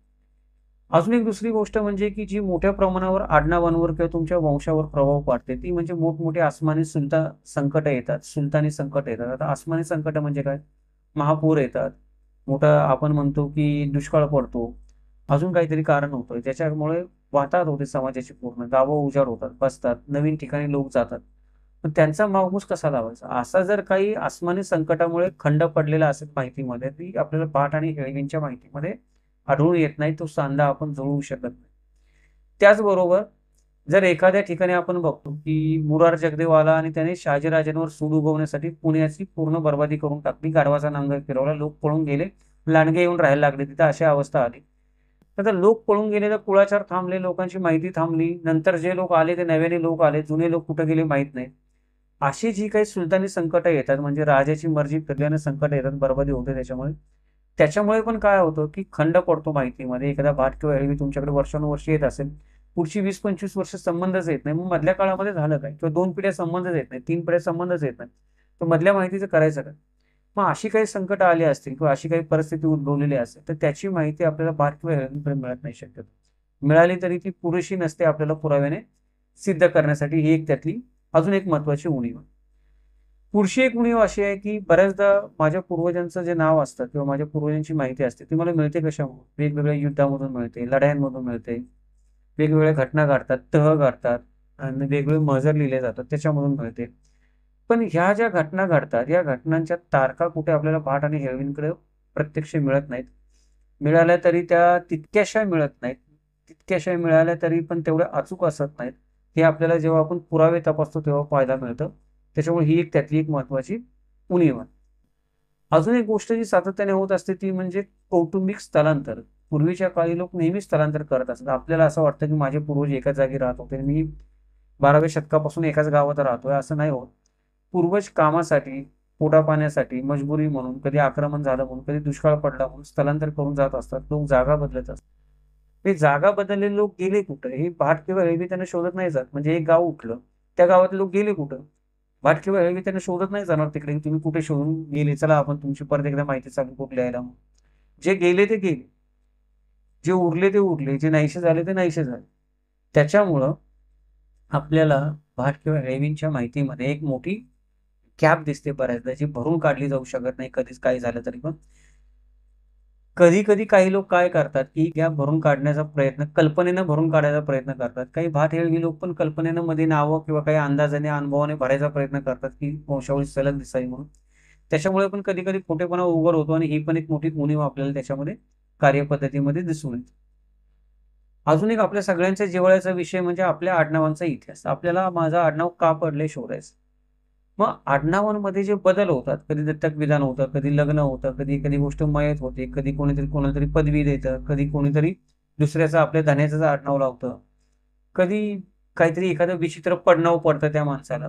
अजून एक दुसरी गोष्ट म्हणजे की जी मोठ्या प्रमाणावर आडनावांवर किंवा तुमच्या वंशावर प्रभाव पाडते, ती म्हणजे मोठमोठी आसमानी संकट येतात, सुलतानी संकट येतात. आता आसमानी संकट म्हणजे काय? महापूर येतात, मोठा आपण म्हणतो की दुष्काळ पडतो, अजून काहीतरी कारण होतं ज्याच्यामुळे वाताहत होते समाजाची, पूर्ण गावं उजाड होतात, बसतात, नवीन ठिकाणी लोक जातात. पण त्यांचा मागमूस कसा लावायचा? असा जर काही आसमानी संकटामुळे खंड पडलेला असेल माहितीमध्ये, ती आपल्याला भाट आणि हेळवींच्या माहितीमध्ये आढळून येत नाही. तो सांधा आपण जुळवू शकत नाही. त्याचबरोबर जर एखाद्या ठिकाणी आपण बघतो की मुरार जगदेव आला आणि त्याने शहाजीराजांवर सूड उगवण्यासाठी पुण्याची पूर्ण बर्बादी करून टाकली, गाढवाचा नांगर फिरवला, लोक पळून गेले, लांडगे येऊन राहायला लागले तिथं, अशी अवस्था आली. आता लोक पळून गेले तर कुळाचार थांबले, लोकांची माहिती थांबली, नंतर जे लोक आले ते नव्याने लोक आले, जुने लोक कुठे गेले माहित नाही. अशी जी काही सुलतानी संकट येतात, म्हणजे राजाची मर्जी फिरल्याने संकट येतात, बर्बादी होते त्याच्यामुळे पण काय होतं की खंड पडतो माहितीमध्ये. एखादा भाट किंवा हेळवी तुमच्याकडे वर्षानुवर्षे येत असेल, पुढची 20-25 वर्ष संबंधच येत नाही, मग मधल्या काळामध्ये झालं काय? किंवा 2 पिढ्या संबंधच येत नाही, 3 पिढ्या संबंधच येत नाही, तर मधल्या माहितीचं करायचं काय? मग अशी काही संकट आली असतील किंवा अशी काही परिस्थिती उद्भवलेली असेल, तर त्याची माहिती आपल्याला भाट किंवा हेळवींकडे मिळत नाही शक्यतो. मिळाली तरी ती पुरेशी नसते आपल्याला पुराव्याने सिद्ध करण्यासाठी. ही एक त्यातली अजून एक महत्वाची उणीव आहे. पुढची एक उणीव अशी आहे की बऱ्याचदा माझ्या पूर्वजांचं जे नाव असतं किंवा माझ्या पूर्वजांची माहिती असते, ती मला मिळते कशामुळे? वेगवेगळ्या युद्धामधून मिळते, लढायांमधून मिळते, वेगवेगळ्या घटना घडतात, तह घडतात आणि वेगवेगळे महजर लिहिले जातात, त्याच्यामधून मिळते. पण ह्या ज्या घटना घडतात, या घटनांच्या तारखा कुठे आपल्याला भाट आणि हेळवींकडे प्रत्यक्ष मिळत नाहीत. मिळाल्या तरी त्या तितक्याशा मिळत नाहीत. तितक्याशा मिळाल्या तरी पण तेवढ्या अचूक असत नाहीत. हे आपल्याला जेव्हा आपण पुरावे तपासतो तेव्हा पाहायला मिळतं. त्याच्यामुळे ही एक त्यातली एक महत्वाची उणीव आहे. अजून एक गोष्ट जी सातत्याने होत असते ती म्हणजे कौटुंबिक स्थलांतर. पूर्वीच्या काळी लोक नेहमी स्थलांतर करत असतात. आपल्याला असं वाटतं की माझे पूर्वज एकाच जागी राहत होते, मी 12व्या शतकापासून एकाच गावात राहतोय, असं नाही होत. पूर्वज कामासाठी, पोटापाण्यासाठी, मजबुरी म्हणून, कधी आक्रमण झालं म्हणून, कधी दुष्काळ पडला म्हणून स्थलांतर करून जात असतात. लोक जागा बदलत असतात. ते जागा बदललेले लोक गेले कुठं? हे भाट किंवा हेळवी त्यांना शोधत नाही जात. म्हणजे एक गाव उठलं, त्या गावातले लोक गेले कुठं? भाट किंवा हेळवी त्यांना शोधत नाही जाणार तिकडे, तुम्ही कुठे शोधून गेले, चला आपण तुमची परत एकदा माहिती चालू करू लिहायला. जे गेले ते गेले, जे उरले ते उरले, जे नाहीसे झाले ते नाहीसे झाले. त्याच्यामुळं आपल्याला भाट किंवा हेळवींच्या माहितीमध्ये एक मोठी गॅप दिसते बऱ्याचदा, जी भरून काढली जाऊ शकत नाही कधीच काही झालं तरी पण. कधी कधी काही लोक काय करतात की गॅप भरून काढण्याचा प्रयत्न, कल्पनेनं भरून काढायचा प्रयत्न करतात. काही भाट हेळवी लोक पण कल्पनेनं मध्ये नावं किंवा काही अंदाजाने अनुभवाने भरायचा प्रयत्न करतात की वंशावळी सलग दिसावी म्हणून. त्याच्यामुळे पण कधी कधी खोटेपणा उघड होतो आणि ही पण एक मोठी उणीव आपल्याला त्याच्यामध्ये कार्यपद्धतीमध्ये दिसून येते. अजून एक आपल्या सगळ्यांच्या जिव्हाळ्याचा विषय म्हणजे आपल्या आडनावांचा इतिहास. आपल्याला माझं आडनाव का पडले शोधायचं. मग आडनावांमध्ये जे बदल होतात, कधी दत्तक विधान होतं, कधी लग्न होतं, कधी एखादी गोष्ट मयत होते, कधी कोणीतरी कोणाला तरी पदवी देतं, कधी कोणीतरी दुसऱ्याचं आपल्या धन्याचं आडनाव लावतं, कधी काहीतरी एखादं विचित्र पडनाव पडतं त्या माणसाला.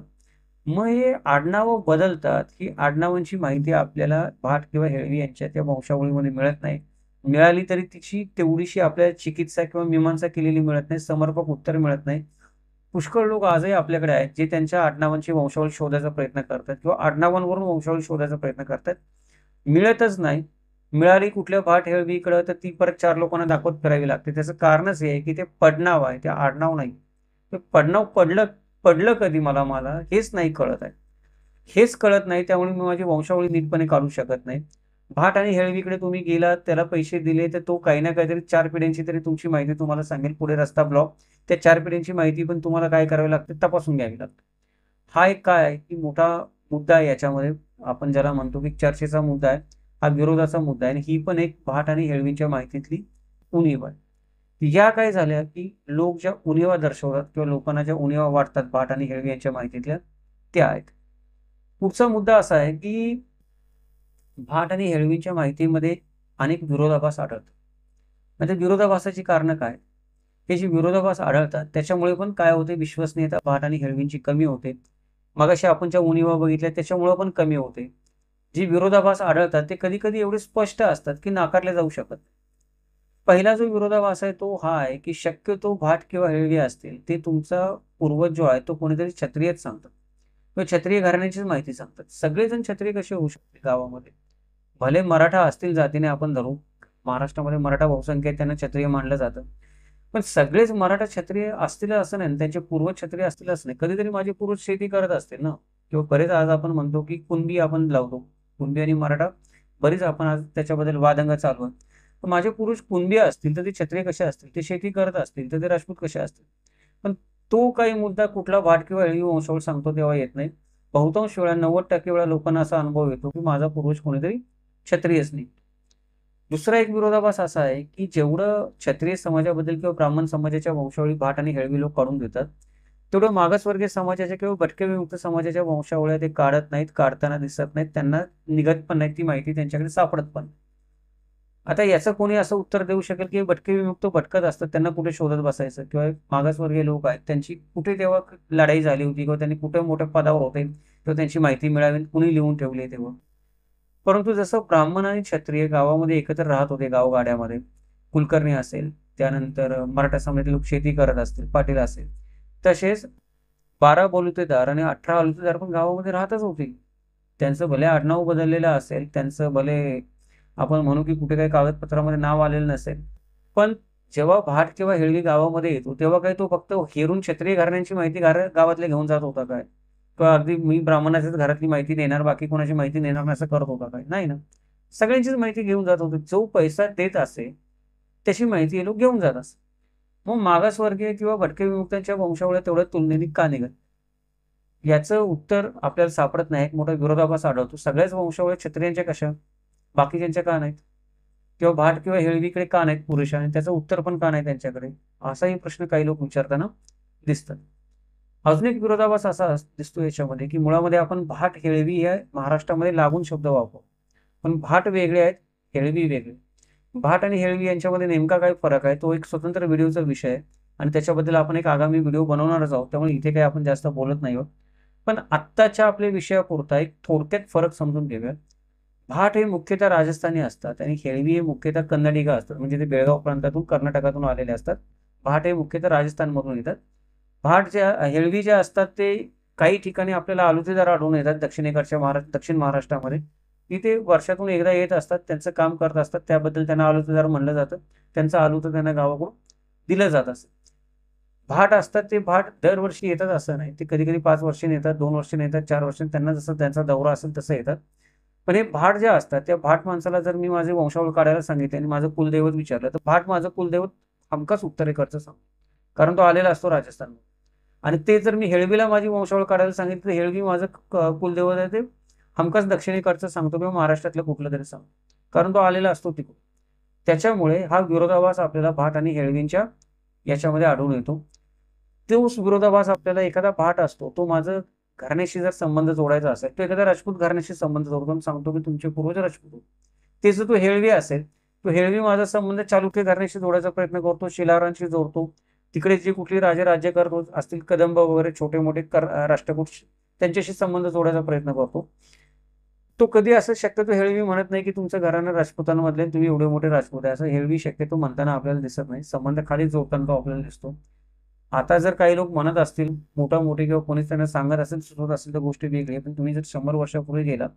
मग हे आडनावं बदलतात. ही आडनावांची माहिती आपल्याला भाट किंवा हेळवी यांच्या त्या वंशावळीमध्ये मिळत नाही. मिळाली तरी तिची तेवढीशी आपल्याला चिकित्सा किंवा मीमांसा केलेली मिळत नाही, समर्पक उत्तर मिळत नाही. पुष्कळ लोक आजही आपल्याकडे आहेत जे त्यांच्या आडनावांची वंशावळी शोधायचा प्रयत्न करतात किंवा आडनावांवरून वंशावळी शोधायचा प्रयत्न करतात. मिळतच नाही. मिळाली कुठल्या भाट हेळवीकडं तर ती परत 4 लोकांना दाखवत फिरावी लागते. त्याचं कारणच हे आहे की ते पडनाव आहे, ते आडनाव नाही. ते पडनाव पडलं पडलं कधी मला मला हेच नाही कळत आहे. हेच कळत नाही, त्यामुळे मी माझी वंशावळी नीटपणे काढू शकत नाही. भाट आणि हेळवीकडे तुम्ही गेलात, त्याला पैसे दिले, तर तो काही ना काहीतरी 4 पिढ्यांची तरी तुमची माहिती तुम्हाला सांगेल. पुढे रस्ता ब्लॉक. त्या 4 पिढ्यांची माहिती पण तुम्हाला काय करावी लागते, तपासून घ्यावी लागते. हा एक काय आहे की मोठा मुद्दा आहे याच्यामध्ये. आपण ज्याला म्हणतो की चर्चेचा मुद्दा आहे. हा विरोधाचा मुद्दा आहे आणि ही पण एक भाट आणि हेळवीच्या माहितीतली उणीव आहे. या काय झाल्या की लोक ज्या उणीवा दर्शवतात किंवा लोकांना ज्या उणीवा वाटतात भाट आणि हेळवी यांच्या माहितीतल्या, त्या आहेत. पुढचा मुद्दा असा आहे की भाट आणि हेळवीच्या माहितीमध्ये अनेक विरोधाभास आढळतात. म्हणजे विरोधाभासाची कारणं काय? हे जे विरोधाभास आढळतात त्याच्यामुळे पण काय होते, विश्वसनीयता भाट आणि हेळवींची कमी होते. मगाशी आपण ज्या उणीवा बघितल्या त्याच्यामुळे पण कमी होते. जे विरोधाभास आढळतात ते कधी-कधी एवढे स्पष्ट असतात की नाकारले जाऊ शकत नाही. पहिला जो विरोधाभास आहे तो हा आहे की शक्यतो भाट किंवा हेळवी असतील ते तुमचा पूर्वज जो आहे तो कोणीतरी क्षत्रियच सांगतात किंवा क्षत्रिय घराण्याचीच माहिती सांगतात. सगळेजण क्षत्रिय कसे होऊ शकते गावामध्ये? भले मराठा असतील जातीने आपण धरू, महाराष्ट्रामध्ये मराठा बहुसंख्य आहे, त्यांना क्षत्रिय मानलं जातं. पण सगळेच मराठा क्षत्रिय असतील असं नाही, त्यांचे पूर्वज क्षत्रिय असतील असं नाही. कधीतरी माझे पूर्वज शेती करत असतील ना, किंवा बरेच आज आपण म्हणतो की कुणबी आपण लावतो. कुणबी आणि मराठा बरीच आपण आज त्याच्याबद्दल वादंग चालू आहे. तर माझे पूर्वज कुणबी असतील तर ते क्षत्रिय कसे असतील? ते शेती करत असतील तर ते राजपूत कसे असतील? पण तो काही मुद्दा कुठला भाट किंवा हेळवी वंशावळ सांगतो तेव्हा येत नाही. बहुतांश वेळा 90% वेळा लोकांना असा अनुभव येतो की माझा पूर्वज कोणीतरी क्षत्रियच नाही. दुसरा एक विरोधाभास असा आहे की जेवढं क्षत्रिय समाजाबद्दल किंवा ब्राह्मण समाजाच्या वंशावळी भाट आणि हेळवी लोक काढून देतात, तेवढं मागासवर्गीय समाजाच्या किंवा भटके विमुक्त समाजाच्या वंशावळ्या ते काढत नाहीत, काढताना दिसत नाहीत, त्यांना निघत पण नाही, ती माहिती त्यांच्याकडे सापडत पण. आता याचं कोणी असं उत्तर देऊ शकेल की भटके विमुक्त भटकत असतात, त्यांना कुठे शोधत बसायचं, किंवा मागासवर्गीय लोक आहेत त्यांची कुठे तेव्हा लढाई झाली होती किंवा त्यांनी कुठे मोठ्या पदावर होते किंवा त्यांची माहिती मिळावी, कुणी लिहून ठेवली तेव्हा. परंतु जसं ब्राह्मण आणि क्षत्रिय गावामध्ये एकत्र राहत होते गावगाड्यामध्ये, कुलकर्णी असेल, त्यानंतर मराठा समाजातील लोक शेती करत असतील, पाटील असेल, तसेच 12 बलुतेदार आणि 18 बलुतेदार पण गावामध्ये राहतच होते. त्यांचं भले आडनाव बदललेलं असेल, त्यांचं भले आपण म्हणू की कुठे काही कागदपत्रामध्ये नाव आलेलं नसेल, पण जेव्हा भाट किंवा हेळवी गावामध्ये येतो तेव्हा काय तो फक्त हेरून क्षत्रिय घराण्यांची माहिती गावातले घेऊन जात होता काय? किंवा अगदी मी ब्राह्मणाच्याच घरातली माहिती देणार, बाकी कोणाची माहिती देणार नाही असं करत होता काय? नाही ना. सगळ्यांचीच माहिती घेऊन जात होते. जो पैसा देत असे त्याची माहिती हे लोक घेऊन जात असत. मग मागासवर्गीय किंवा भटके विमुक्तांच्या वंशावळ्या तेवढ्या तुलनेने का निघत? याचं उत्तर आपल्याला सापडत नाही. एक मोठा विरोधाभास आढळतो. सगळ्याच वंशावळ्या क्षत्रियांच्या कशा, बाकीच्यांच्या का नाहीत? किंवा भाट किंवा हेळवीकडे का नाहीत पुरेशा, आणि त्याचं उत्तर पण का नाही त्यांच्याकडे? असाही प्रश्न काही लोक विचारताना दिसतात. अजून एक विरोधाभास असा दिसतो याच्यामध्ये की मुळामध्ये आपण भाट हेळवी या महाराष्ट्रामध्ये लागून शब्द वापरतो, पण भाट वेगळे आहेत, हेळवी वेगळे. भाट आणि हेळवी यांच्यामध्ये नेमका काय फरक आहे तो एक स्वतंत्र व्हिडिओचा विषय आहे आणि त्याच्याबद्दल आपण एक आगामी व्हिडिओ बनवणारच आहोत, त्यामुळे इथे काही आपण जास्त बोलत नाही आहोत. पण आत्ताच्या आपल्या विषयापुरता एक थोडक्यात फरक समजून घेऊया. भाट हे मुख्यतः राजस्थानी असतात आणि हेळवी हे मुख्यतः कन्नडिगा असतात, म्हणजे ते बेळगाव प्रांतातून कर्नाटकातून आलेले असतात. भाट हे मुख्यतः राजस्थानमधून येतात. भाट ज्या हेळवी ज्या असतात ते काही ठिकाणी आपल्याला आलुतेदार आढळून येतात दक्षिणेकडच्या दक्षिण महाराष्ट्रामध्ये. तिथे वर्षातून एकदा येत असतात, त्यांचं काम करत असतात, त्याबद्दल त्यांना आलुतेदार म्हणलं जातं. त्यांचं आलुतं त्यांना गावाकडून दिलं जात असतं. भाट असतात ते भाट दरवर्षी येतात असं नाही, ते कधी कधी 5 वर्षांनी येतात, 2 वर्षांनी येतात, 4 वर्षांनी, त्यांना जसं त्यांचा दौरा असेल तसं येतात. पण हे भाट ज्या असतात त्या भाट माणसाला जर मी माझे वंशावळ काढायला सांगितले आणि माझं कुलदैवत विचारलं तर भाट माझं कुलदैवत हमखास उत्तरेकडचं सांग, कारण तो आलेला असतो राजस्थान. आणि ते जर मी हेळवीला माझी वंशावळ काढायला सांगितलं तर हेळवी माझं कुलदैवत आहे ते हमखास दक्षिणेकडचं सांगतो किंवा महाराष्ट्रातलं कुठलं तरी सांगतो, कारण तो आलेला असतो तिकडून. त्याच्यामुळे हा विरोधाभास आपल्याला भाट आणि हेळवींच्या याच्यामध्ये आढळून येतो. तोच विरोधाभास आपल्याला एखादा भाट असतो तो माझं घराण्याशी जर संबंध जोडायचा असेल तो एखाद्या राजपूत घराण्याशी संबंध जोडतो, सांगतो की तुमचे पूर्वज राजपूत होते. ते जर तो हेळवी असेल तो हेळवी माझा संबंध चालुक्य घराण्याशी जोडायचा प्रयत्न करतो, शिलारांशी जोडतो. तिकडे जे कुठली राजे राज्य करत असतील कदंब वगैरे छोटे मोठे राष्ट्रकूट त्यांच्याशी संबंध जोडायचा प्रयत्न करतो. तो कधी असं शक्यतो हेळवी म्हणत नाही की तुमचं घराणं राजपुतांमधले तुम्ही एवढे मोठे राजपूत आहे, असं हेळवी शक्यतो म्हणताना आपल्याला दिसत नाही. संबंध खाली जोडताना तो आपल्याला दिसतो. आता जर काही लोक म्हणत असतील मोठा मोठे किंवा कोणीच त्यांना सांगत असेल सुचवत असेल तर गोष्टी वेगळी, पण तुम्ही जर 100 वर्षापूर्वी गेला,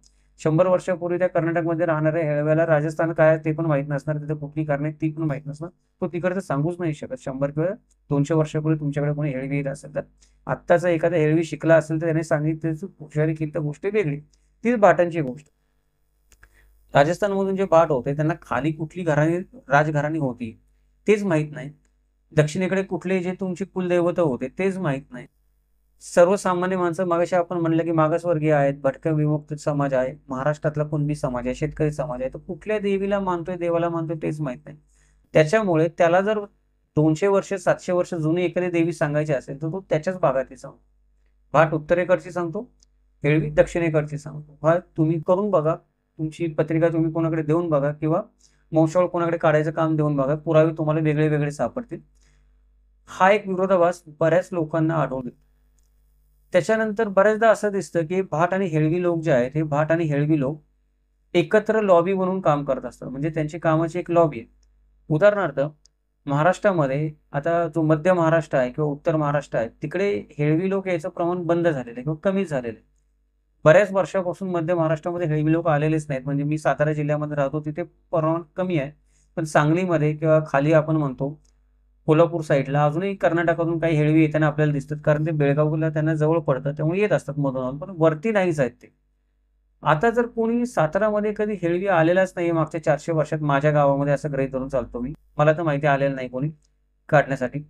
100 वर्षापूर्वी त्या कर्नाटकमध्ये राहणाऱ्या हेळव्याला राजस्थान काय ते पण माहित नसणार, तिथे कुठली कारणे ती पण माहित नसणार, तो तिकडचं सांगूच नाही शकत. 100 किंवा 200 वर्षापूर्वी तुमच्याकडे कोणी हेळवी येत असेल तर आत्ताचा एखादा हेळवी शिकला असेल तर त्याने सांगितलं हुशारी केली तर गोष्ट वेगळी. तीच भाटांची गोष्ट. राजस्थानमधून जे भाट होते त्यांना खाली कुठली राजघराणी होती तेच माहित नाही. दक्षिणेकडे कुठले जे तुमचे कुलदैवत होते तेच माहित नाही. सर्वसामान्य माणसं मागाशी आपण म्हणलं की मागासवर्गीय आहेत, भटक्या विमुक्त समाज आहे, महाराष्ट्रातला कुणबी समाज आहे, शेतकरी समाज आहे, तर कुठल्या देवीला मानतोय देवाला मानतोय तेच माहित नाही. त्याच्यामुळे त्याला जर 200 वर्ष 700 वर्ष जुनी एखादी देवी सांगायची असेल तर तो त्याच्याच भागातली सांगतो. भाट उत्तरेकडची सांगतो, हेळवी दक्षिणेकडची सांगतो. हा तुम्ही करून बघा, तुमची पत्रिका तुम्ही कोणाकडे देऊन बघा किंवा वंशावळ कोणाकडे काढायचं काम देऊन बघा, पुरावे तुम्हाला वेगळे वेगळे सापडतील. हा एक विरोधाभास बऱ्याच लोकांना आढळून. त्याच्यानंतर बऱ्याचदा असं दिसतं की भाट आणि हेळवी लोक जे आहेत हे भाट आणि हेळवी लोक एकत्र लॉबी म्हणून काम करत असतात, म्हणजे त्यांची कामाची एक लॉबी आहे. उदाहरणार्थ महाराष्ट्रामध्ये आता जो मध्य महाराष्ट्र आहे किंवा उत्तर महाराष्ट्र आहे तिकडे हेळवी लोक याचं प्रमाण बंद झालेलं आहे किंवा कमी झालेलं आहे. बऱ्याच वर्षापासून मध्य महाराष्ट्रामध्ये हेळवी लोक आलेलेच नाहीत. म्हणजे मी सातारा जिल्ह्यामध्ये राहतो तिथे प्रमाण कमी आहे, पण सांगलीमध्ये किंवा खाली आपण म्हणतो कोल्हापूर साईडला अजूनही कर्नाटकातून काही हेळवी येताना आपल्याला दिसतात, कारण ते बेळगावला त्यांना जवळ पडतं त्यामुळे येत असतात मधून, पण वरती नाहीच आहेत ते. आता जर कोणी सातारामध्ये कधी हेळवी आलेलाच नाही मागच्या 400 वर्षात माझ्या गावामध्ये असं गृहीत धरून चालतो मी, मला तर माहिती आलेलं नाही कोणी काढण्यासाठी.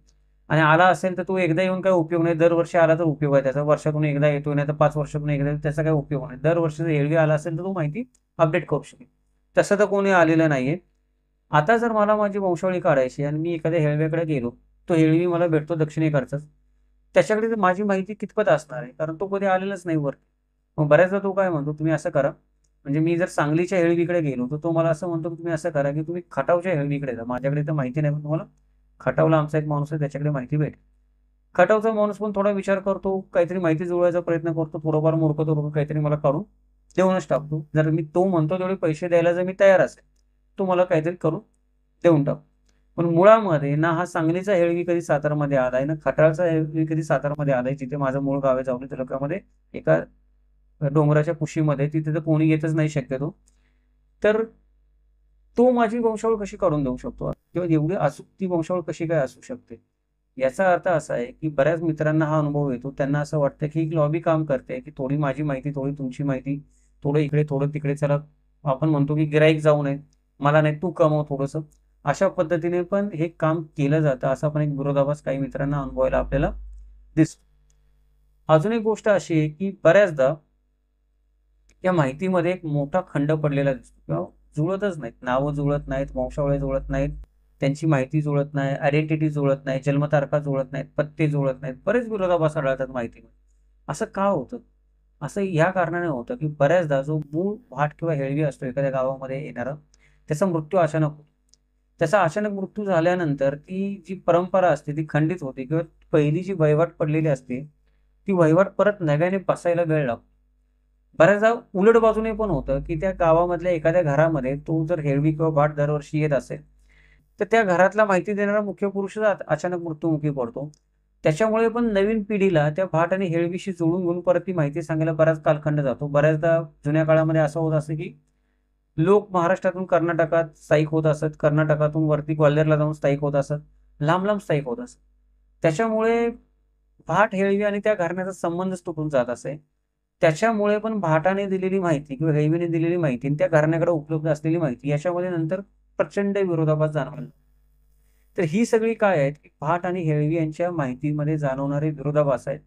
आणि आला असेल तर तो एकदा येऊन काय उपयोग नाही, दरवर्षी आला तर उपयोग आहे त्याचा. वर्षातून एकदा येतो नाही तर 5 वर्षातून एकदा येतो, त्याचा काही उपयोग नाही. दरवर्षी जर हेळवी आला असेल तर तो माहिती अपडेट करू शकेल. तसं तर कोणी आलेलं नाहीये. आता जर मला माझी वंशावळी काढायची आणि मी एखाद्या हेळव्याकडे गेलो, तो हेळवी मला भेटतो दक्षिणेकडचाच, त्याच्याकडे माझी माहिती कितपत असणार आहे, कारण तो कधी आलेलाच नाही वर. मग बऱ्याचदा तो काय म्हणतो तुम्ही असं करा, म्हणजे मी जर सांगलीच्या हेळवीकडे गेलो तर तो मला असं म्हणतो की तुम्ही असं करा की तुम्ही खटावच्या हेळवीकडे जा, माझ्याकडे तर माहिती नाही, पण तुम्हाला खटावला आमचा एक माणूस आहे त्याच्याकडे माहिती भेटेल. खटावचा माणूस पण थोडा विचार करतो, काहीतरी माहिती जुळवायचा प्रयत्न करतो, थोडंफार मूर्ख तो काहीतरी मला काढून देऊनच टाकतो. जर मी तो म्हणतो तेवढे पैसे द्यायला जर मी तयार असेल तो मला काहीतरी करून देऊन टाकतो. पण मुळामध्ये ना हा सांगलीचा हेळवी कधी सातारामध्ये आलाय ना खटाळचा हेळवी कधी सातारामध्ये आलाय, जिथे माझं मूळ गाव आहे जावली तालुक्यामध्ये एका डोंगराच्या कुशीमध्ये, तिथे तर कोणी येतच नाही शक्यतो. तर तो माझी वंशावळ कशी काढून देऊ शकतो किंवा एवढी अचूक ती वंशावळ कशी काय असू शकते. याचा अर्थ असा आहे की बऱ्याच मित्रांना हा अनुभव येतो, त्यांना असं वाटतं की एक लॉबी काम करते की थोडी माझी माहिती थोडी तुमची माहिती, थोडं इकडे थोडं तिकडे, चला आपण म्हणतो की गिराईक जाऊ नये, मला नाही तू कमव थोडंसं, अशा पद्धतीने पण हे काम केलं जातं. असा पण एक विरोधाभास काही मित्रांना अनुभवायला आपल्याला दिसतो. अजून एक गोष्ट अशी आहे की बऱ्याचदा या माहितीमध्ये एक मोठा खंड पडलेला दिसतो किंवा जुळतच नाहीत, नावं जुळत नाहीत, वंशावळ्या जुळत नाहीत, त्यांची माहिती जुळत नाही, आयडेंटिटी जुळत नाही, जन्मतारखा जुळत नाहीत, पत्ते जुळत नाहीत, बरेच विरोधाभास आढळतात माहितीमध्ये. असं का होतं? असं ह्या कारणाने होतं की बऱ्याचदा जो मूळ भाट किंवा हेळवी असतो एखाद्या गावामध्ये येणारा, त्याचा मृत्यू अचानक होतो. त्याचा अचानक मृत्यू झाल्यानंतर ती जी परंपरा असते ती खंडित होते किंवा पहिली जी वहिवाट पडलेली असते ती वहिवाट परत नव्याने बसायला वेळ लागतो. बऱ्याचदा उलट बाजूने पण होतं की त्या गावामधल्या एखाद्या घरामध्ये तो जर हेळवी किंवा भाट दरवर्षी येत असेल तर त्या घरातला माहिती देणारा मुख्य पुरुष अचानक मृत्युमुखी पडतो. त्याच्यामुळे पण नवीन पिढीला त्या भाट आणि हेळवीशी जोडून घेऊन परत ती माहिती सांगायला बराच कालखंड जातो. बऱ्याचदा जुन्या काळामध्ये असं होत असतं की लोक महाराष्ट्रातून कर्नाटकात स्थायिक होत असत, कर्नाटकातून वरती ग्वाल्हेरला जाऊन स्थायिक होत असत, लांब लांब स्थायिक होत असत. त्याच्यामुळे भाट हेळवी आणि त्या घराण्याचा संबंधच तुटून जात असे. त्याच्यामुळे पण भाटाने दिलेली माहिती किंवा हेळवीने दिलेली माहिती आणि त्या घराण्याकडे उपलब्ध असलेली माहिती याच्यामध्ये नंतर प्रचंड विरोधाभास जाणवला. तर ही सगळी काय आहेत की भाट आणि हेळवी यांच्या माहितीमध्ये जाणवणारे विरोधाभास आहेत.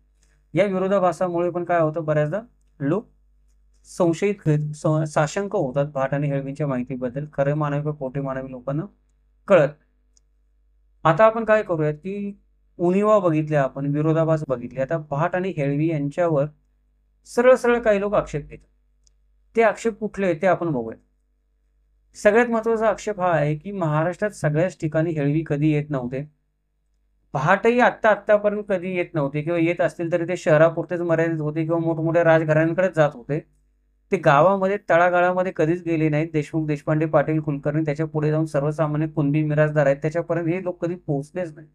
या विरोधाभासामुळे पण काय होतं, बऱ्याचदा लोक साशंक होतात भाट आणि हेळवींच्या माहितीबद्दल. खरे मानावे किंवा खोटे मानावे लोकांना कळत. आता आपण काय करूयात की उणिवा बघितल्या, आपण विरोधाभास बघितले. आता भाट आणि हेळवी यांच्यावर सरळ सरळ काही लोक आक्षेप घेतात. ते आक्षेप कुठले आहेत ते आपण बघूया. सगळ्यात महत्वाचा आक्षेप हा आहे की महाराष्ट्रात सगळ्याच ठिकाणी हेळवी कधी येत नव्हते. पहाटही आत्तापर्यंत कधी येत नव्हते किंवा येत असतील तरी ते शहरापुरतेच मर्यादित होते किंवा मोठमोठ्या राजघराण्यांकडेच जात होते. ते गावामध्ये तळागाळामध्ये कधीच गेले नाहीत. देशमुख, देशपांडे, पाटील, कुलकर्णी त्याच्या पुढे जाऊन सर्वसामान्य कुणबी मिरासदार आहेत त्याच्यापर्यंत हे लोक कधी पोहोचलेच नाही.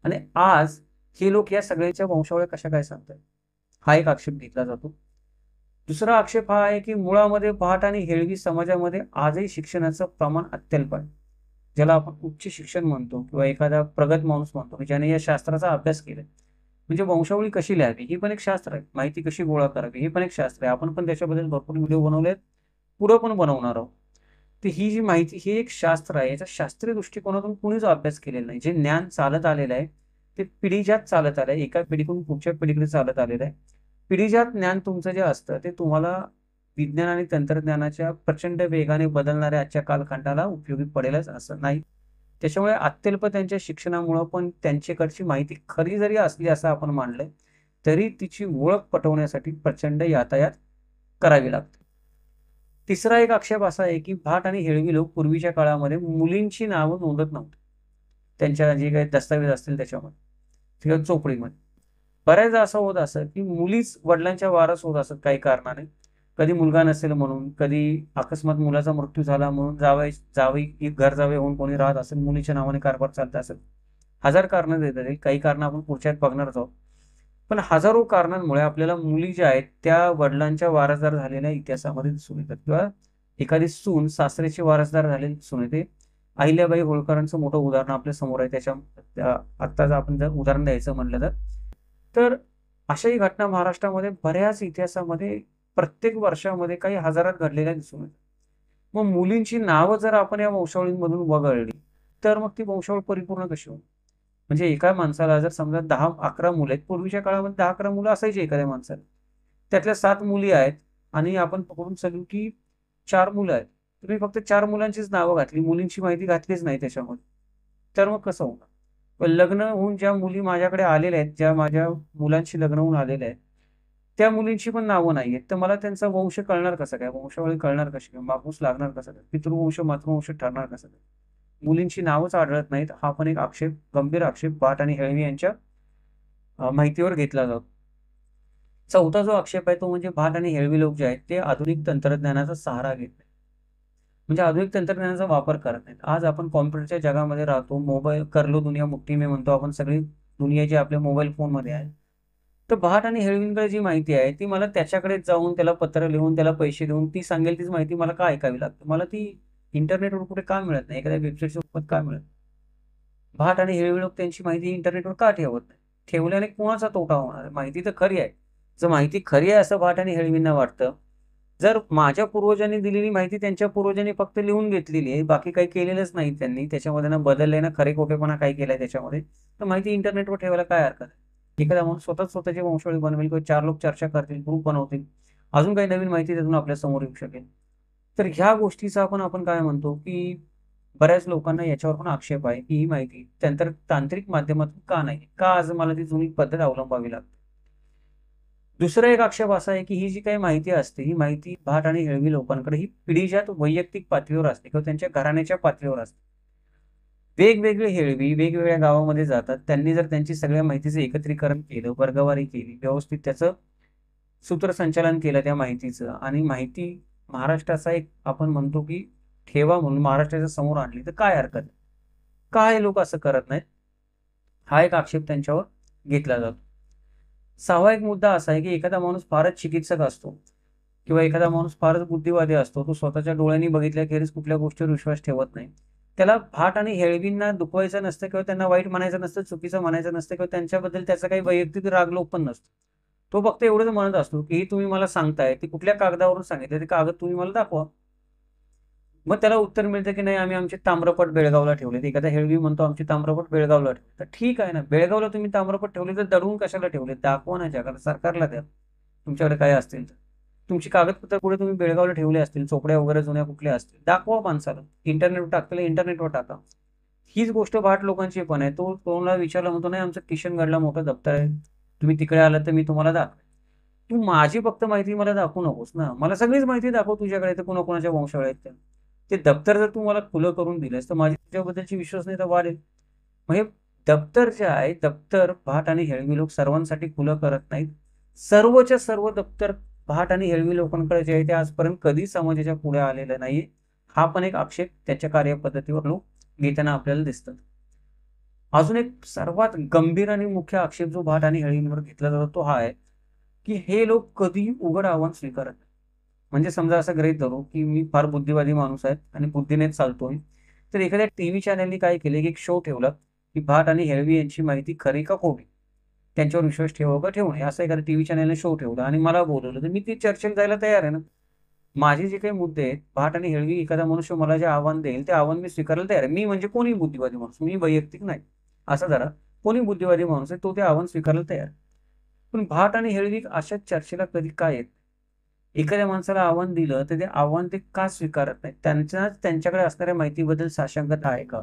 आणि आज हे लोक या सगळ्यांच्या वंशावळ्या कशा काय सांगतात, हा एक आक्षेप घेतला जातो. दुसरा आक्षेप हा आहे की मुळामध्ये भाट आणि हेळवी समाजामध्ये आजही शिक्षणाचं प्रमाण अत्यल्प आहे. ज्याला आपण उच्च शिक्षण म्हणतो किंवा एखादा प्रगत माणूस म्हणतो की ज्याने या शास्त्राचा अभ्यास केलाय. म्हणजे वंशावळी कशी लिहावी ही पण एक शास्त्र आहे, माहिती कशी गोळा करावी हे पण एक शास्त्र आहे. आपण पण त्याच्याबद्दल भरपूर व्हिडिओ बनवलेत, पुढे पण बनवणार आहोत. तर ही जी माहिती हे एक शास्त्र आहे. याचा शास्त्रीय दृष्टिकोनातून कुणीच अभ्यास केलेला नाही. जे ज्ञान चालत आलेलं आहे ते पिढीजात चालत आलंय, एका पिढीकडून पुढच्या पिढीकडे चालत आलेलं आहे. पिढीजात ज्ञान तुमचं जे असतं ते तुम्हाला विज्ञान आणि तंत्रज्ञानाच्या प्रचंड वेगाने बदलणाऱ्या आजच्या कालखंडाला उपयोगी पडेलच असं नाही. त्याच्यामुळे अत्यल्प त्यांच्या शिक्षणामुळं पण त्यांच्याकडची माहिती खरी जरी असली असं आपण मानलंय तरी तिची ओळख पटवण्यासाठी प्रचंड यातायात करावी लागते. तिसरा एक आक्षेप असा आहे की भाट आणि हेळवी लोक पूर्वीच्या काळामध्ये मुलींची नावं नोंदत नव्हती त्यांच्या जे काही दस्तावेज असतील त्याच्यामध्ये किंवा चोपडीमध्ये. बऱ्याचदा असं होत असं की मुलीच वडिलांच्या वारस होत असत काही कारणाने. कधी मुलगा नसेल म्हणून, कधी अकस्मात मुलाचा मृत्यू झाला म्हणून जावई घर जावे होऊन कोणी राहत असेल, मुलीच्या नावाने कारभार चालत असेल. हजार कारणं देता येईल, काही कारणं आपण पुढच्यात बघणारच आहोत. पण हजारो कारणांमुळे आपल्याला मुली ज्या आहेत त्या वडिलांच्या वारसदार झालेल्या इतिहासामध्ये दिसून येतात किंवा एखादी सून सासरेची वारसदार झालेली दिसून येते. अहिल्याबाई होळकरांचं मोठं उदाहरण आपल्या समोर आहे. आत्ताच आपण जर उदाहरण द्यायचं म्हणलं तर अशाही घटना महाराष्ट्रामध्ये बऱ्याच इतिहासामध्ये प्रत्येक वर्षामध्ये काही हजारात घडलेल्या दिसून येतात. मग मुलींची नावं जर आपण या वंशावळींमधून वगळली तर मग ती वंशावळ परिपूर्ण कशी होईल? म्हणजे एका माणसाला जर समजा 10-11 मुलं आहेत, पूर्वीच्या काळामध्ये 10-11 मुलं असायची एखाद्या माणसाला, त्यातल्या 7 मुली आहेत आणि आपण पकडून चालू की 4 मुलं आहेत. तुम्ही फक्त 4 मुलांचीच नावं घातली, मुलींची माहिती घातलीच नाही त्याच्यामध्ये, तर मग कसं होणार? लग्न होऊन ज्या मुली माझ्याकडे आलेल्या आहेत, ज्या माझ्या मुलांशी लग्न होऊन आलेल्या आहेत, त्या मुलींची पण नावं नाही आहेत. तर मला त्यांचा वंश कळणार कसं काय? वंशावळी कळणार कशी काय? मागूस लागणार कसं काय? पितृवंश मातृवंश ठरणार कसं काय? मुलींची नावच आढळत नाहीत. हा पण एक आक्षेप, गंभीर आक्षेप भाट आणि हेळवी यांच्या माहितीवर घेतला जातो. चौथा जो आक्षेप आहे तो म्हणजे भाट आणि हेळवी लोक जे आहेत ते आधुनिक तंत्रज्ञानाचा सहारा घेत नाहीत. म्हणजे आधुनिक तंत्रज्ञानाचा वापर करत नाहीत. आज आपण कॉम्प्युटरच्या जगामध्ये राहतो. मोबाईल कर लो दुनिया मुट्ठी में म्हणतो आपण, सगळी दुनिया जी आपल्या मोबाईल फोनमध्ये आहे. तर भाट आणि हेळवींकडे जी माहिती आहे ती मला त्याच्याकडेच जाऊन, त्याला पत्र लिहून, त्याला पैसे देऊन ती सांगेल तीच माहिती मला का ऐकावी लागते? मला ती इंटरनेटवर कुठे का मिळत नाही? एखाद्या वेबसाईटच्या रूपात का मिळत? भाट आणि हेळवी लोक त्यांची माहिती इंटरनेटवर का ठेवत नाही? ठेवल्याने कोणाचा तोटा होणार आहे? माहिती तर खरी आहे. जर माहिती खरी आहे असं भाट आणि हेळवींना वाटतं, जर माझ्या पूर्वजांनी दिलेली माहिती त्यांच्या पूर्वजांनी फक्त लिहून घेतलेली आहे, बाकी काही केलेलंच नाही त्यांनी, त्याच्यामध्ये ना बदललंय ना खरे खोटेपणा काही केलाय त्याच्यामध्ये, तर माहिती इंटरनेटवर ठेवायला काय हरकत आहे? एखादा माणूस स्वतःची वंशावळी बनवेल किंवा 4 लोक चर्चा करतील, ग्रुप बनवतील, अजून काही नवीन माहिती त्यातून आपल्या समोर येऊ शकेल. तर ह्या गोष्टीचा आपण काय म्हणतो की बऱ्याच लोकांना याच्यावर पण आक्षेप आहे की ही माहिती तांत्रिक माध्यमातून का नाही, का आज मला ती जुनी पद्धत अवलंबावी लागते? दुसरा एक आक्षेप असा आहे की ही जी काही माहिती असते ही माहिती भाट आणि हेळवी लोकांकडे ही पिढीजात वैयक्तिक पातळीवर असते किंवा त्यांच्या घराण्याच्या पातळीवर असते. वेगवेगळे हेळवी वेगवेगळ्या गावामध्ये जातात. त्यांनी जर त्यांची सगळ्या माहितीचं एकत्रीकरण केलं, वर्गवारी केली, व्यवस्थित त्याचं सूत्रसंचालन केलं त्या माहितीचं आणि माहिती महाराष्ट्राचा एक आपण म्हणतो की ठेवा म्हणून महाराष्ट्राच्या समोर आणली तर काय हरकत आहे? का हे लोक असं करत नाहीत? हा एक आक्षेप त्यांच्यावर घेतला जातो. सहावा एक मुद्दा असा आहे की एखादा माणूस फारच चिकित्सक असतो किंवा एखादा माणूस फारच बुद्धिवादी असतो, तो स्वतःच्या डोळ्यांनी बघितल्याखेरीज कुठल्या गोष्टीवर विश्वास ठेवत नाही. त्याला भाट आणि हेळवींना दुखवायचं नसतं किंवा त्यांना वाईट म्हणायचं नसतं, चुकीचं म्हणायचं नसतं किंवा त्यांच्याबद्दल त्याचा काही वैयक्तिक रागलोप पण नसतो. तो फक्त एवढंच म्हणत असतो की ही तुम्ही मला सांगताय ती कुठल्या कागदावरून सांगितलं, ते कागद तुम्ही मला दाखवा. मग त्याला उत्तर मिळतं की नाही, आम्ही आमचे ताम्रपट बेळगावला ठेवले. एखादा हेळवी म्हणतो आमची ताम्रपट बेळगावला ठेवले. तर ठीक आहे ना, बेळगावला तुम्ही ताम्रपट ठेवले तर दडवून कशाला ठेवले? दाखवा ना जगाला, सरकारला द्या तुमच्याकडे काय असतील तर. तुमची कागदपत्र पुढे तुम्ही बेळगावला ठेवले असतील, चोपड्या वगैरे जुन्या कुठल्या असतील, दाखवा माणसाला. इंटरनेटवर टाकलेलं इंटरनेटवर टाका. हीच गोष्ट भाट लोकांची पण आहे. तो कोणाला विचारला म्हणतो नाही आमचं किशनगडला मोठं दप्तर आहे, तुम्ही तिकडे आलात तर मी तुम्हाला दाखवेन. तू माझी फक्त माहिती मला दाखवू नकोस ना, मला सगळीच माहिती दाखव तुझ्याकडे तर कोणाकोणाच्या वंशावळ आहेत त्या. ते दप्तर जर तू मला खुलं करून दिलंस तर माझी तुझ्याबद्दलची विश्वसनीयता वाढेल. मग हे दप्तर जे आहे, दप्तर भाट आणि हेळवी लोक सर्वांसाठी खुलं करत नाहीत. सर्वच्या सर्व दप्तर भाट आणि हेळवी लोकांकडे जे आहे ते आजपर्यंत कधी समाजाच्या पुढे आलेलं नाही. हा पण एक आक्षेप त्याच्या कार्यपद्धतीवर लोक घेताना आपल्याला दिसतात. अजून एक सर्वात गंभीर आणि मुख्य आक्षेप जो भाट आणि हेळवींवर घेतला जातो तो हा आहे की हे लोक कधी उघड आव्हान स्वीकारत नाही. म्हणजे समजा असं गृहीत धरू की मी फार बुद्धिवादी माणूस आहे आणि बुद्धीनेच चालतोय, तर एखाद्या टीव्ही चॅनलनी काय केले की एक शो ठेवला की भाट आणि हेळवी यांची माहिती खरी का खोटी, त्यांच्यावर विश्वास ठेवा का ठेवू नये, असं एखाद्या टीव्ही चॅनलने शो ठेवला आणि मला बोलवलं, तर मी ती चर्चेला जायला तयार आहे ना. माझे जे काही मुद्दे आहेत, भाट आणि हेळवी एखादा मनुष्य मला जे आव्हान देईल ते आव्हान मी स्वीकारायला तयार आहे. मी म्हणजे कोणी बुद्धिवादी माणूस, मी वैयक्तिक नाही, असं जरा कोणी बुद्धिवादी माणूस आहे तो ते आव्हान स्वीकारायला तयार. पण भाट आणि हेळवी अशा चर्चेला कधी काय येत? एखाद्या माणसाला आव्हान दिलं तर ते आव्हान ते का स्वीकारत नाही? त्यांच्याकडे असणाऱ्या माहितीबद्दल साशंकता आहे का,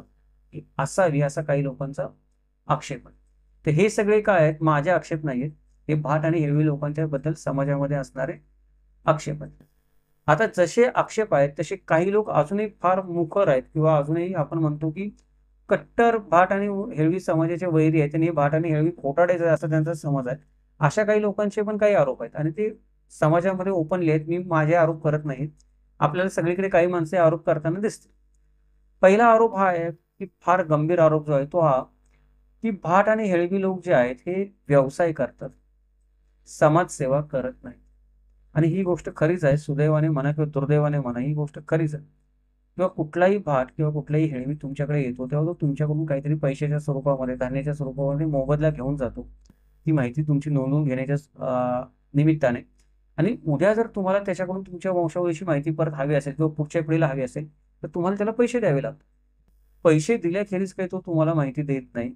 असावी असा काही लोकांचा आक्षेप आहे. तर हे सगळे काय आहेत, माझे आक्षेप नाहीयेत, हे भाट आणि हेळवी लोकांच्या बद्दल समाजामध्ये असणारे आक्षेप आहेत. आता जसे आक्षेप आहेत तसे काही लोक अजूनही फार मुखर आहेत किंवा अजूनही आपण म्हणतो की कट्टर भाट आणि हेळवी समाजाचे वैरी आहेत आणि हे भाट आणि हेळवी खोटाडेच आहे असा त्यांचा समज आहे. अशा काही लोकांचे पण काही आरोप आहेत आणि ते समाजामध्ये ओपनली आहेत. मी माझे आरोप करत नाही, आपल्याला सगळीकडे काही माणसे आरोप करताना दिसते. पहिला आरोप हा आहे की फार गंभीर आरोप जो आहे तो हा की भाट आणि हेळवी लोक जे आहेत हे व्यवसाय करतात, समाजसेवा करत नाही. आणि ही गोष्ट खरीच आहे, सुदैवाने म्हणा किंवा दुर्दैवाने म्हणा ही गोष्ट खरीच आहे. किंवा कुठलाही भाट किंवा कुठलाही हेळवी तुमच्याकडे येतो तेव्हा तो तुमच्याकडून काहीतरी पैशाच्या स्वरूपामध्ये, धान्याच्या स्वरूपामध्ये मोबदला घेऊन जातो, ती माहिती तुमची नोंदवून घेण्याच्या निमित्ताने. आणि उद्या जर तुम्हाला त्याच्याकडून तुमच्या वंशावळीची माहिती परत हवी असेल किंवा पुढच्या पिढीला हवी असेल तर तुम्हाला त्याला पैसे द्यावे लागतात. पैसे दिल्याखेरीज काही तो तुम्हाला माहिती देत नाही.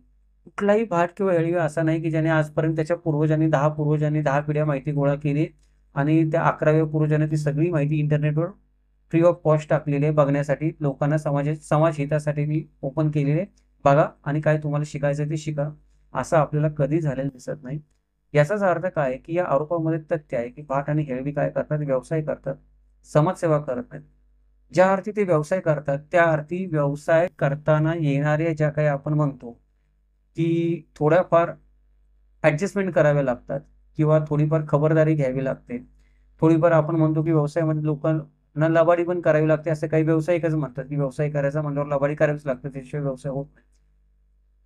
कुठलाही भाट किंवा हेळवी असा नाही की ज्याने आजपर्यंत त्याच्या पूर्वजांनी 10 पिढ्या माहिती गोळा केली आणि त्या 11व्या पूर्वजांनी ती सगळी माहिती इंटरनेटवर फ्री ऑफ कॉस्ट टाकलेली आहे बघण्यासाठी, लोकांना समाज हितासाठी मी ओपन केलेले. बघा आणि काय तुम्हाला शिकायचं ते शिका, असं आपल्याला कधी झालेलं दिसत नाही. याचाच अर्थ काय की या आरोपामध्ये तथ्य आहे की भाट आणि हेळवी काय करतात, व्यवसाय करतात, समाजसेवा करत नाहीत. ज्या अर्थी ते व्यवसाय करतात त्या अर्थी व्यवसाय करताना येणाऱ्या ज्या काही आपण म्हणतो की थोड्याफार ऍडजस्टमेंट कराव्या लागतात किंवा थोडीफार खबरदारी घ्यावी लागते. थोडीफार आपण म्हणतो की व्यवसायामध्ये लोकांना लबाडी पण करावी लागते. असे काही व्यावसायिकच म्हणतात की व्यवसाय करायचा म्हणल्यावर लबाडी करावीच लागते, त्याशिवाय व्यवसाय होत नाही.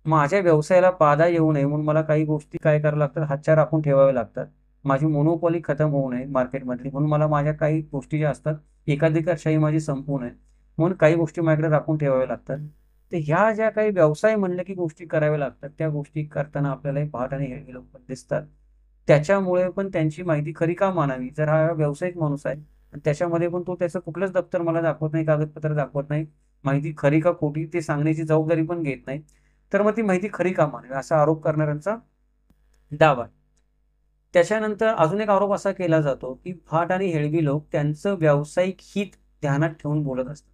माझ्या व्यवसायाला बाधा येऊ नये म्हणून मला काही गोष्टी काय कराव्या लागतात, हातच्या राखून ठेवाव्या लागतात. माझी मोनोपॉली खतम होऊ नये मार्केटमधली म्हणून मला माझ्या काही गोष्टी ज्या असतात, एकाधिकारशाही माझी संपू नये म्हणून काही गोष्टी माझ्याकडे राखून ठेवाव्या लागतात. तर ह्या ज्या काही व्यवसाय म्हणले की गोष्टी कराव्या लागतात, त्या गोष्टी करताना आपल्याला भाट आणि हेळवी लोक दिसतात. त्याच्यामुळे पण त्यांची माहिती खरी का मानावी? जर हा व्यावसायिक माणूस आहे आणि त्याच्यामध्ये पण तो त्याचं कुठलंच दप्तर मला दाखवत नाही, कागदपत्र दाखवत नाही, माहिती खरी का खोटी ते सांगण्याची जबाबदारी पण घेत नाही, तर मग ती माहिती खरी का मानावी असा आरोप करणाऱ्यांचा दावा आहे. त्याच्यानंतर अजून एक आरोप असा केला जातो की भाट आणि हेळवी लोक त्यांचं व्यावसायिक हित ध्यानात ठेवून बोलत असतात.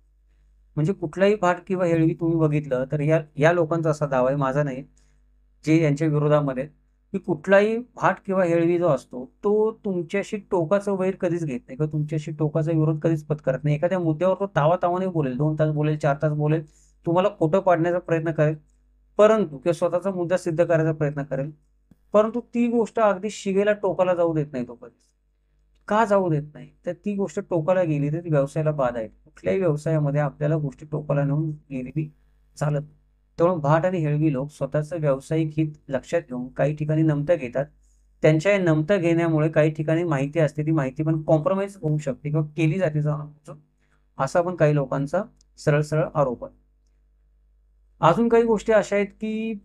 म्हणजे कुठलाही भाट किंवा हेळवी तुम्ही बघितलं तर या या लोकांचा असा दावा आहे, माझा नाही, जे यांच्या विरोधामध्ये, की कुठलाही भाट किंवा हेळवी जो असतो तो तुमच्याशी टोकाचं वैर कधीच घेत नाही किंवा तुमच्याशी टोकाचा विरोध कधीच पत्करत नाही. एखाद्या मुद्द्यावर तो तावातावाने बोलेल, 2 तास बोलेल, 4 तास बोलेल, तुम्हाला खोटं पाडण्याचा प्रयत्न करेल, परंतु किंवा स्वतःचा मुद्दा सिद्ध करायचा प्रयत्न करेल, परंतु ती गोष्ट अगदी शिगेला टोकाला जाऊ देत नाही तो कधीच. का जाऊ देत नाही? तर ती गोष्ट टोकाला गेली तर ती व्यवसायाला बाधा आहे. कुठल्याही व्यवसायामध्ये आपल्याला गोष्टी टोकाला नेऊन गेलेली चालत नाही. त्यामुळे भाट आणि हेळवी लोक स्वतःचं व्यावसायिक हित लक्षात घेऊन काही ठिकाणी नमतं घेतात. त्यांच्या या नमतं घेण्यामुळे काही ठिकाणी माहिती असते, ती माहिती पण कॉम्प्रोमाइज होऊ शकते किंवा केली जाते असा पण काही लोकांचा सरळ सरळ आरोप आहे. अजून काही गोष्टी अशा आहेत की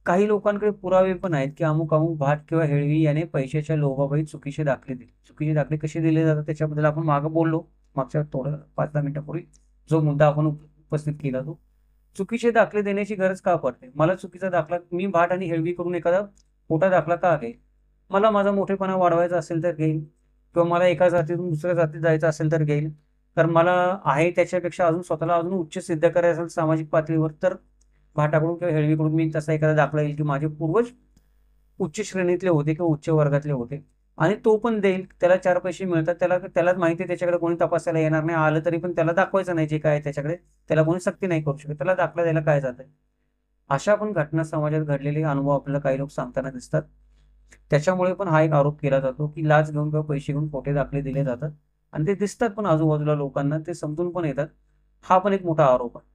काही लोकांकडे पुरावे पण आहेत की अमुक अमुक भाट किंवा हेळवी याने पैशाच्या लोभापायी चुकीचे दाखले दिले. चुकीचे दाखले कसे दिले जातात त्याच्याबद्दल आपण मागे बोललो, मागच्या थोडं 5-10 मिनिटापूर्वी जो मुद्दा आपण उपस्थित केला तो. चुकीचे दाखले देण्याची गरज का पडते? मला चुकीचा दाखला, मी भाट आणि हेळवी करून एखादा खोटा दाखला का घेईल? मला माझा मोठेपणा वाढवायचा असेल तर घेईल, किंवा मला एका जातीतून दुसऱ्या जातीत जायचं असेल तर घेईल, तर मला आहे त्याच्यापेक्षा अजून स्वतःला अजून उच्च सिद्ध करायचं असेल सामाजिक पातळीवर, तर भाटाकडून किंवा हेळवीकडून मी तसा एखादा दाखला येईल की माझे पूर्वज उच्च श्रेणीतले होते किंवा उच्च वर्गातले होते, आणि तो पण देईल. त्याला 4 पैसे मिळतात, त्यालाच माहिती आहे त्याच्याकडे कोणी तपासायला येणार नाही, आलं तरी पण त्याला दाखवायचं नाही जे काय त्याच्याकडे, त्याला कोणी सक्ती नाही करू शकत, त्याला दाखला द्यायला काय जातंय. अशा पण घटना समाजात घडलेले अनुभव आपल्याला काही लोक सांगताना दिसतात. त्याच्यामुळे पण हा एक आरोप केला जातो की लाच घेऊन किंवा पैसे घेऊन खोटे दाखले दिले जातात, आणि ते दिसतात पण आजूबाजूला लोकांना, ते समजून पण येतात. हा पण एक मोठा आरोप आहे.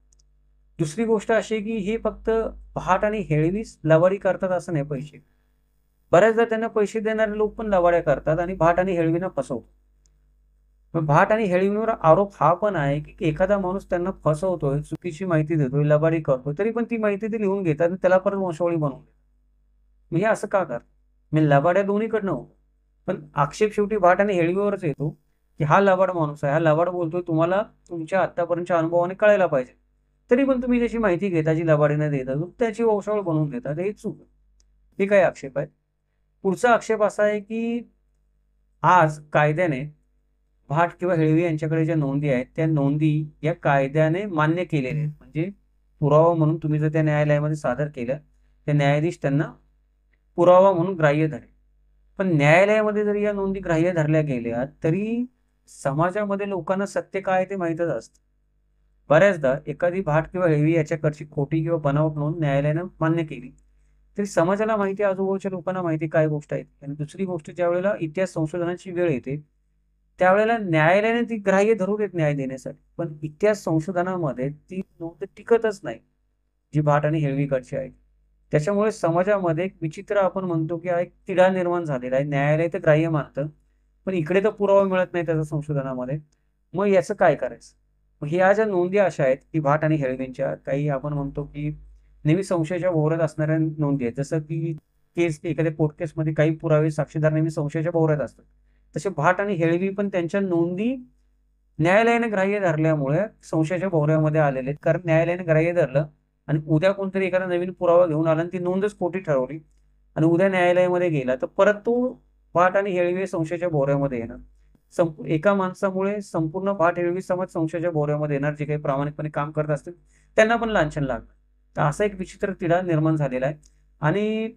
दुसरी गोष्ट अशी की हे फक्त भाट आणि हेळवीच लवाडी करतात असं नाही. पैसे बऱ्याचदा त्यांना पैसे देणारे लोक पण लवाड्या करतात आणि भाट आणि हेळवींना फसवतात. मग भाट आणि हेळवींवर आरोप हा पण आहे की एखादा माणूस त्यांना फसवतोय, चुकीची माहिती देतोय, लबाडी करतोय, तरी पण ती माहिती ते लिहून घेतात आणि त्याला परत वंशावळी बनवून देतात. म्हणजे असं का करतात? मी लबाड्या दोन्हीकडनं होतो, पण आक्षेप शेवटी भाट आणि हेळवीवरच येतो की हा लबाड माणूस आहे, हा लबाड बोलतोय, तुम्हाला तुमच्या आतापर्यंतच्या अनुभवाने कळायला पाहिजे, तरी पण तुम्ही त्याची माहिती घेता जी लबाडीने देतात, त्याची वंशावळ बनवून देतात. हे चूक आहे. हे काही आक्षेप आहेत. पुढचा आक्षेप असा आहे की आज कायद्याने भाट किंवा हेळवी यांच्याकडे ज्या नोंदी आहेत त्या नोंदी या कायद्याने मान्य केलेल्या आहेत. म्हणजे पुरावा म्हणून तुम्ही जर त्या न्यायालयामध्ये सादर केलं, तर न्यायाधीश त्यांना पुरावा म्हणून ग्राह्य धरेल. पण न्यायालयामध्ये जरी या नोंदी ग्राह्य धरल्या गेल्या तरी समाजामध्ये लोकांना सत्य काय ते माहीतच असतं. बऱ्याचदा एखादी भाट किंवा हेळवी याच्याकडची खोटी किंवा बनावट नोंद न्यायालयानं मान्य केली तरी समाजाला माहिती, आजूबाजूच्या लोकांना माहिती काय गोष्ट आहे. आणि दुसरी गोष्ट, ज्या वेळेला इतिहास संशोधनाची वेळ येते त्यावेळेला न्यायालयाने ती ग्राह्य धरू देत न्याय देण्यासाठी, पण इतिहास संशोधनामध्ये ती नोंद टिकतच नाही जी भाट आणि हेळवीकडची आहे. त्याच्यामुळे समाजामध्ये एक विचित्र, आपण म्हणतो की हा एक तिढा निर्माण झालेला आहे. न्यायालय तर ग्राह्य मानतं, पण इकडे तर पुरावा मिळत नाही त्याच्या संशोधनामध्ये. मग याचं काय करायचं? मग ह्या ज्या नोंदी अशा आहेत की भाट आणि हेळवींच्या, काही आपण म्हणतो की नेहमी संशयाच्या भोवऱ्यात असणाऱ्या नोंदी आहेत. जसं की एखाद्या कोर्ट केसमध्ये काही पुरावे, साक्षीदार नेहमी संशयाच्या भोवऱ्यात असतात, तसे भाट आणि हेळवी पण त्यांच्या नोंदी न्यायालयाने ग्राह्य धरल्यामुळे संशयाच्या भोवऱ्यामध्ये आलेले आहेत. कारण न्यायालयाने ग्राह्य धरलं आणि उद्या कोणतरी एखादा नवीन पुरावा घेऊन आला आणि ती नोंदच खोटी ठरवली आणि उद्या न्यायालयामध्ये गेला तर परत तो भाट आणि हेळवी संशयाच्या भोवऱ्यामध्ये येणार. एका माणसामुळे संपूर्ण भाट हेळवी समाज संशयाच्या भोवऱ्यामध्ये येणार, जे काही प्रामाणिकपणे काम करत असतील त्यांना पण लांछन लागणार. तर असा एक विचित्र तिढा निर्माण झालेला आहे. आणि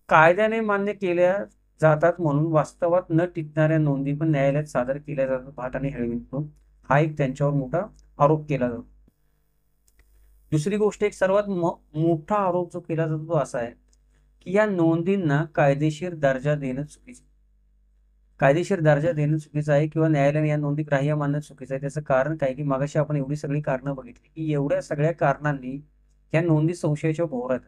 कायद्याने मान्य केल्या जातात म्हणून वास्तवात न टिकणाऱ्या नोंदी पण न्यायालयात सादर केल्या जातात भाट आणि हेळवींकडून. हा एक त्यांच्यावर मोठा आरोप केला जातो. दुसरी गोष्ट, एक सर्वात मोठा आरोप जो केला जातो तो असा आहे की या नोंदींना कायदेशीर दर्जा देणं चुकीचं. कायदेशीर दर्जा देणं चुकीचं आहे किंवा न्यायालयाने या नोंदी ग्राह्य मानणं चुकीचं आहे. त्याचं कारण काय की मागाशी आपण एवढी सगळी कारणं बघितली की एवढ्या सगळ्या कारणांनी या नोंदी संशयाच्या भोवऱ्यात,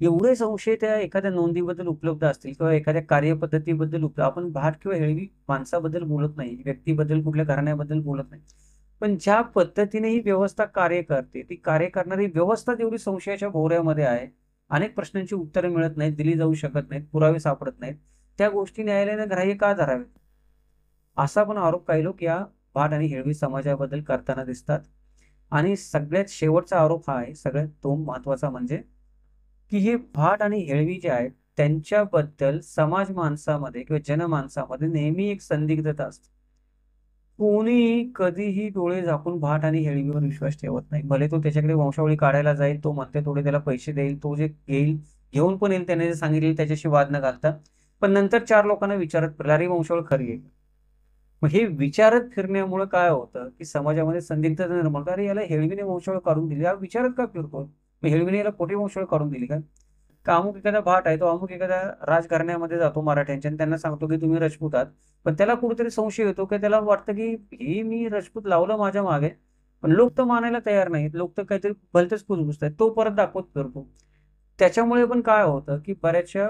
एवढे संशय त्या एखाद्या नोंदीबद्दल उपलब्ध असतील किंवा एखाद्या कार्यपद्धतीबद्दल उपलब्ध, आपण भाट किंवा हेळवी माणसाबद्दल बोलत नाही, व्यक्तीबद्दल, कुठल्या घराण्याबद्दल बोलत नाही, पण ज्या पद्धतीने ही व्यवस्था कार्य करते, ती कार्य करणारी व्यवस्था जेवढी संशयाच्या भोवऱ्यामध्ये आहे, अनेक प्रश्नांची उत्तरे मिळत नाहीत, दिली जाऊ शकत नाहीत, पुरावे सापडत नाहीत, त्या गोष्टी न्यायालयाने ग्राह्य का धरावेत, असा पण आरोप काही लोक या भाट आणि हेळवी समाजाबद्दल करताना दिसतात. आणि सगळ्यात शेवटचा आरोप हा आहे, सगळ्यात तो महत्वाचा, म्हणजे की हे भाट आणि हेळवी जे आहेत त्यांच्याबद्दल समाज माणसामध्ये किंवा जनमानसामध्ये नेहमी एक संदिग्धता असते. कोणीही कधीही डोळे झाकून भाट आणि हेळवीवर विश्वास ठेवत नाही. भले तो त्याच्याकडे वंशावळी काढायला जाईल, तो म्हणते थोडे त्याला पैसे देईल, तो जे घेईल, घेऊन पण येईल, त्याने जे सांगितले त्याच्याशी वाद न घालता, पण नंतर 4 लोकांना विचारत फिरला, अरे वंशावळ खरी आहे. मग हे विचारत फिरण्यामुळे काय होतं की समाजामध्ये संदिग्धता निर्माण होते. अरे याला हेळवीने वंशावळ काढून दिली, हा विचारत का फिरतो, मग हेळवीने याला खोटी वंशावळ काढून दिली का अमुक एखादा भाट आहे, तो अमुक एखाद्या राजघराण्यामध्ये जातो मराठ्यांच्या आणि त्यांना सांगतो की तुम्ही राजपूत आहात, पण त्याला कुठेतरी संशय येतो की त्याला वाटतं की हे मी राजपूत लावलं माझ्या मागे, पण लोक तर मानायला तयार नाहीत, लोक तर काहीतरी भलतेच कुजबुजतायत, तो परत दाखवत फिरतो. त्याच्यामुळे पण काय होतं की बऱ्याचशा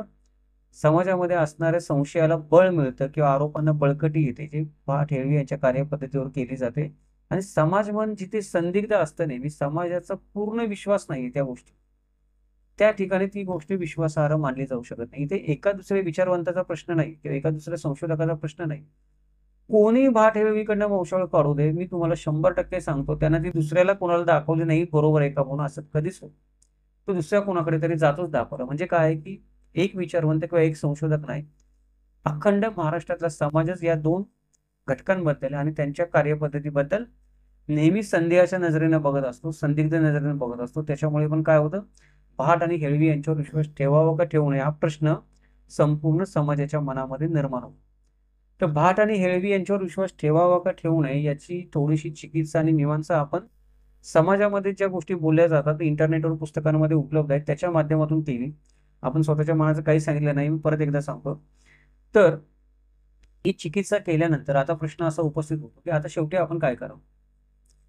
समाजामध्ये असणाऱ्या संशयाला बळ मिळतं किंवा आरोपांना बळकटी येते, जे भाट हेळवी यांच्या कार्यपद्धतीवर केली जाते. आणि समाज मन जिथे संदिग्ध असतं नेहमी, समाजाचा पूर्ण विश्वास नाहीये त्या गोष्टी, त्या ठिकाणी ती गोष्ट विश्वासार्ह मानली जाऊ शकत नाही. इथे एका दुसऱ्या विचारवंताचा प्रश्न नाही किंवा एका दुसऱ्या संशोधकाचा प्रश्न नाही. कोणी भाट हेळवीकडनं वंशावळ काढू दे, मी तुम्हाला 100% सांगतो, त्यानं ती दुसऱ्याला कोणाला दाखवली नाही बरोबर आहे का म्हणून असं कधीच होत. तो दुसऱ्या कोणाकडे तरी जातोच दाखवला. म्हणजे काय आहे की एक विचारवंत किंवा एक संशोधक नाही, अखंड महाराष्ट्रातला समाजच या दोन घटकांबद्दल आणि त्यांच्या कार्यपद्धतीबद्दल नेहमी संदेहाच्या नजरेनं बघत असतो, संदिग्ध नजरेनं बघत असतो. त्याच्यामुळे पण काय होतं, भाट आणि हेळवी यांच्यावर विश्वास ठेवावा का ठेवू नये हा प्रश्न संपूर्ण समाजाच्या मनामध्ये निर्माण होतो. तर भाट आणि हेळवी यांच्यावर विश्वास ठेवावा का ठेवू नये याची थोडीशी चिकित्सा आणि मीमांसा आपण समाजामध्ये ज्या गोष्टी बोलल्या जातात इंटरनेटवर पुस्तकांमध्ये उपलब्ध आहेत त्याच्या माध्यमातून केली. आपण स्वतःच्या मनाचं काही सांगितलं नाही. मी परत एकदा सांगतो. तर ही चिकित्सा केल्यानंतर आता प्रश्न असा उपस्थित होतो की आता शेवटी आपण काय करावं.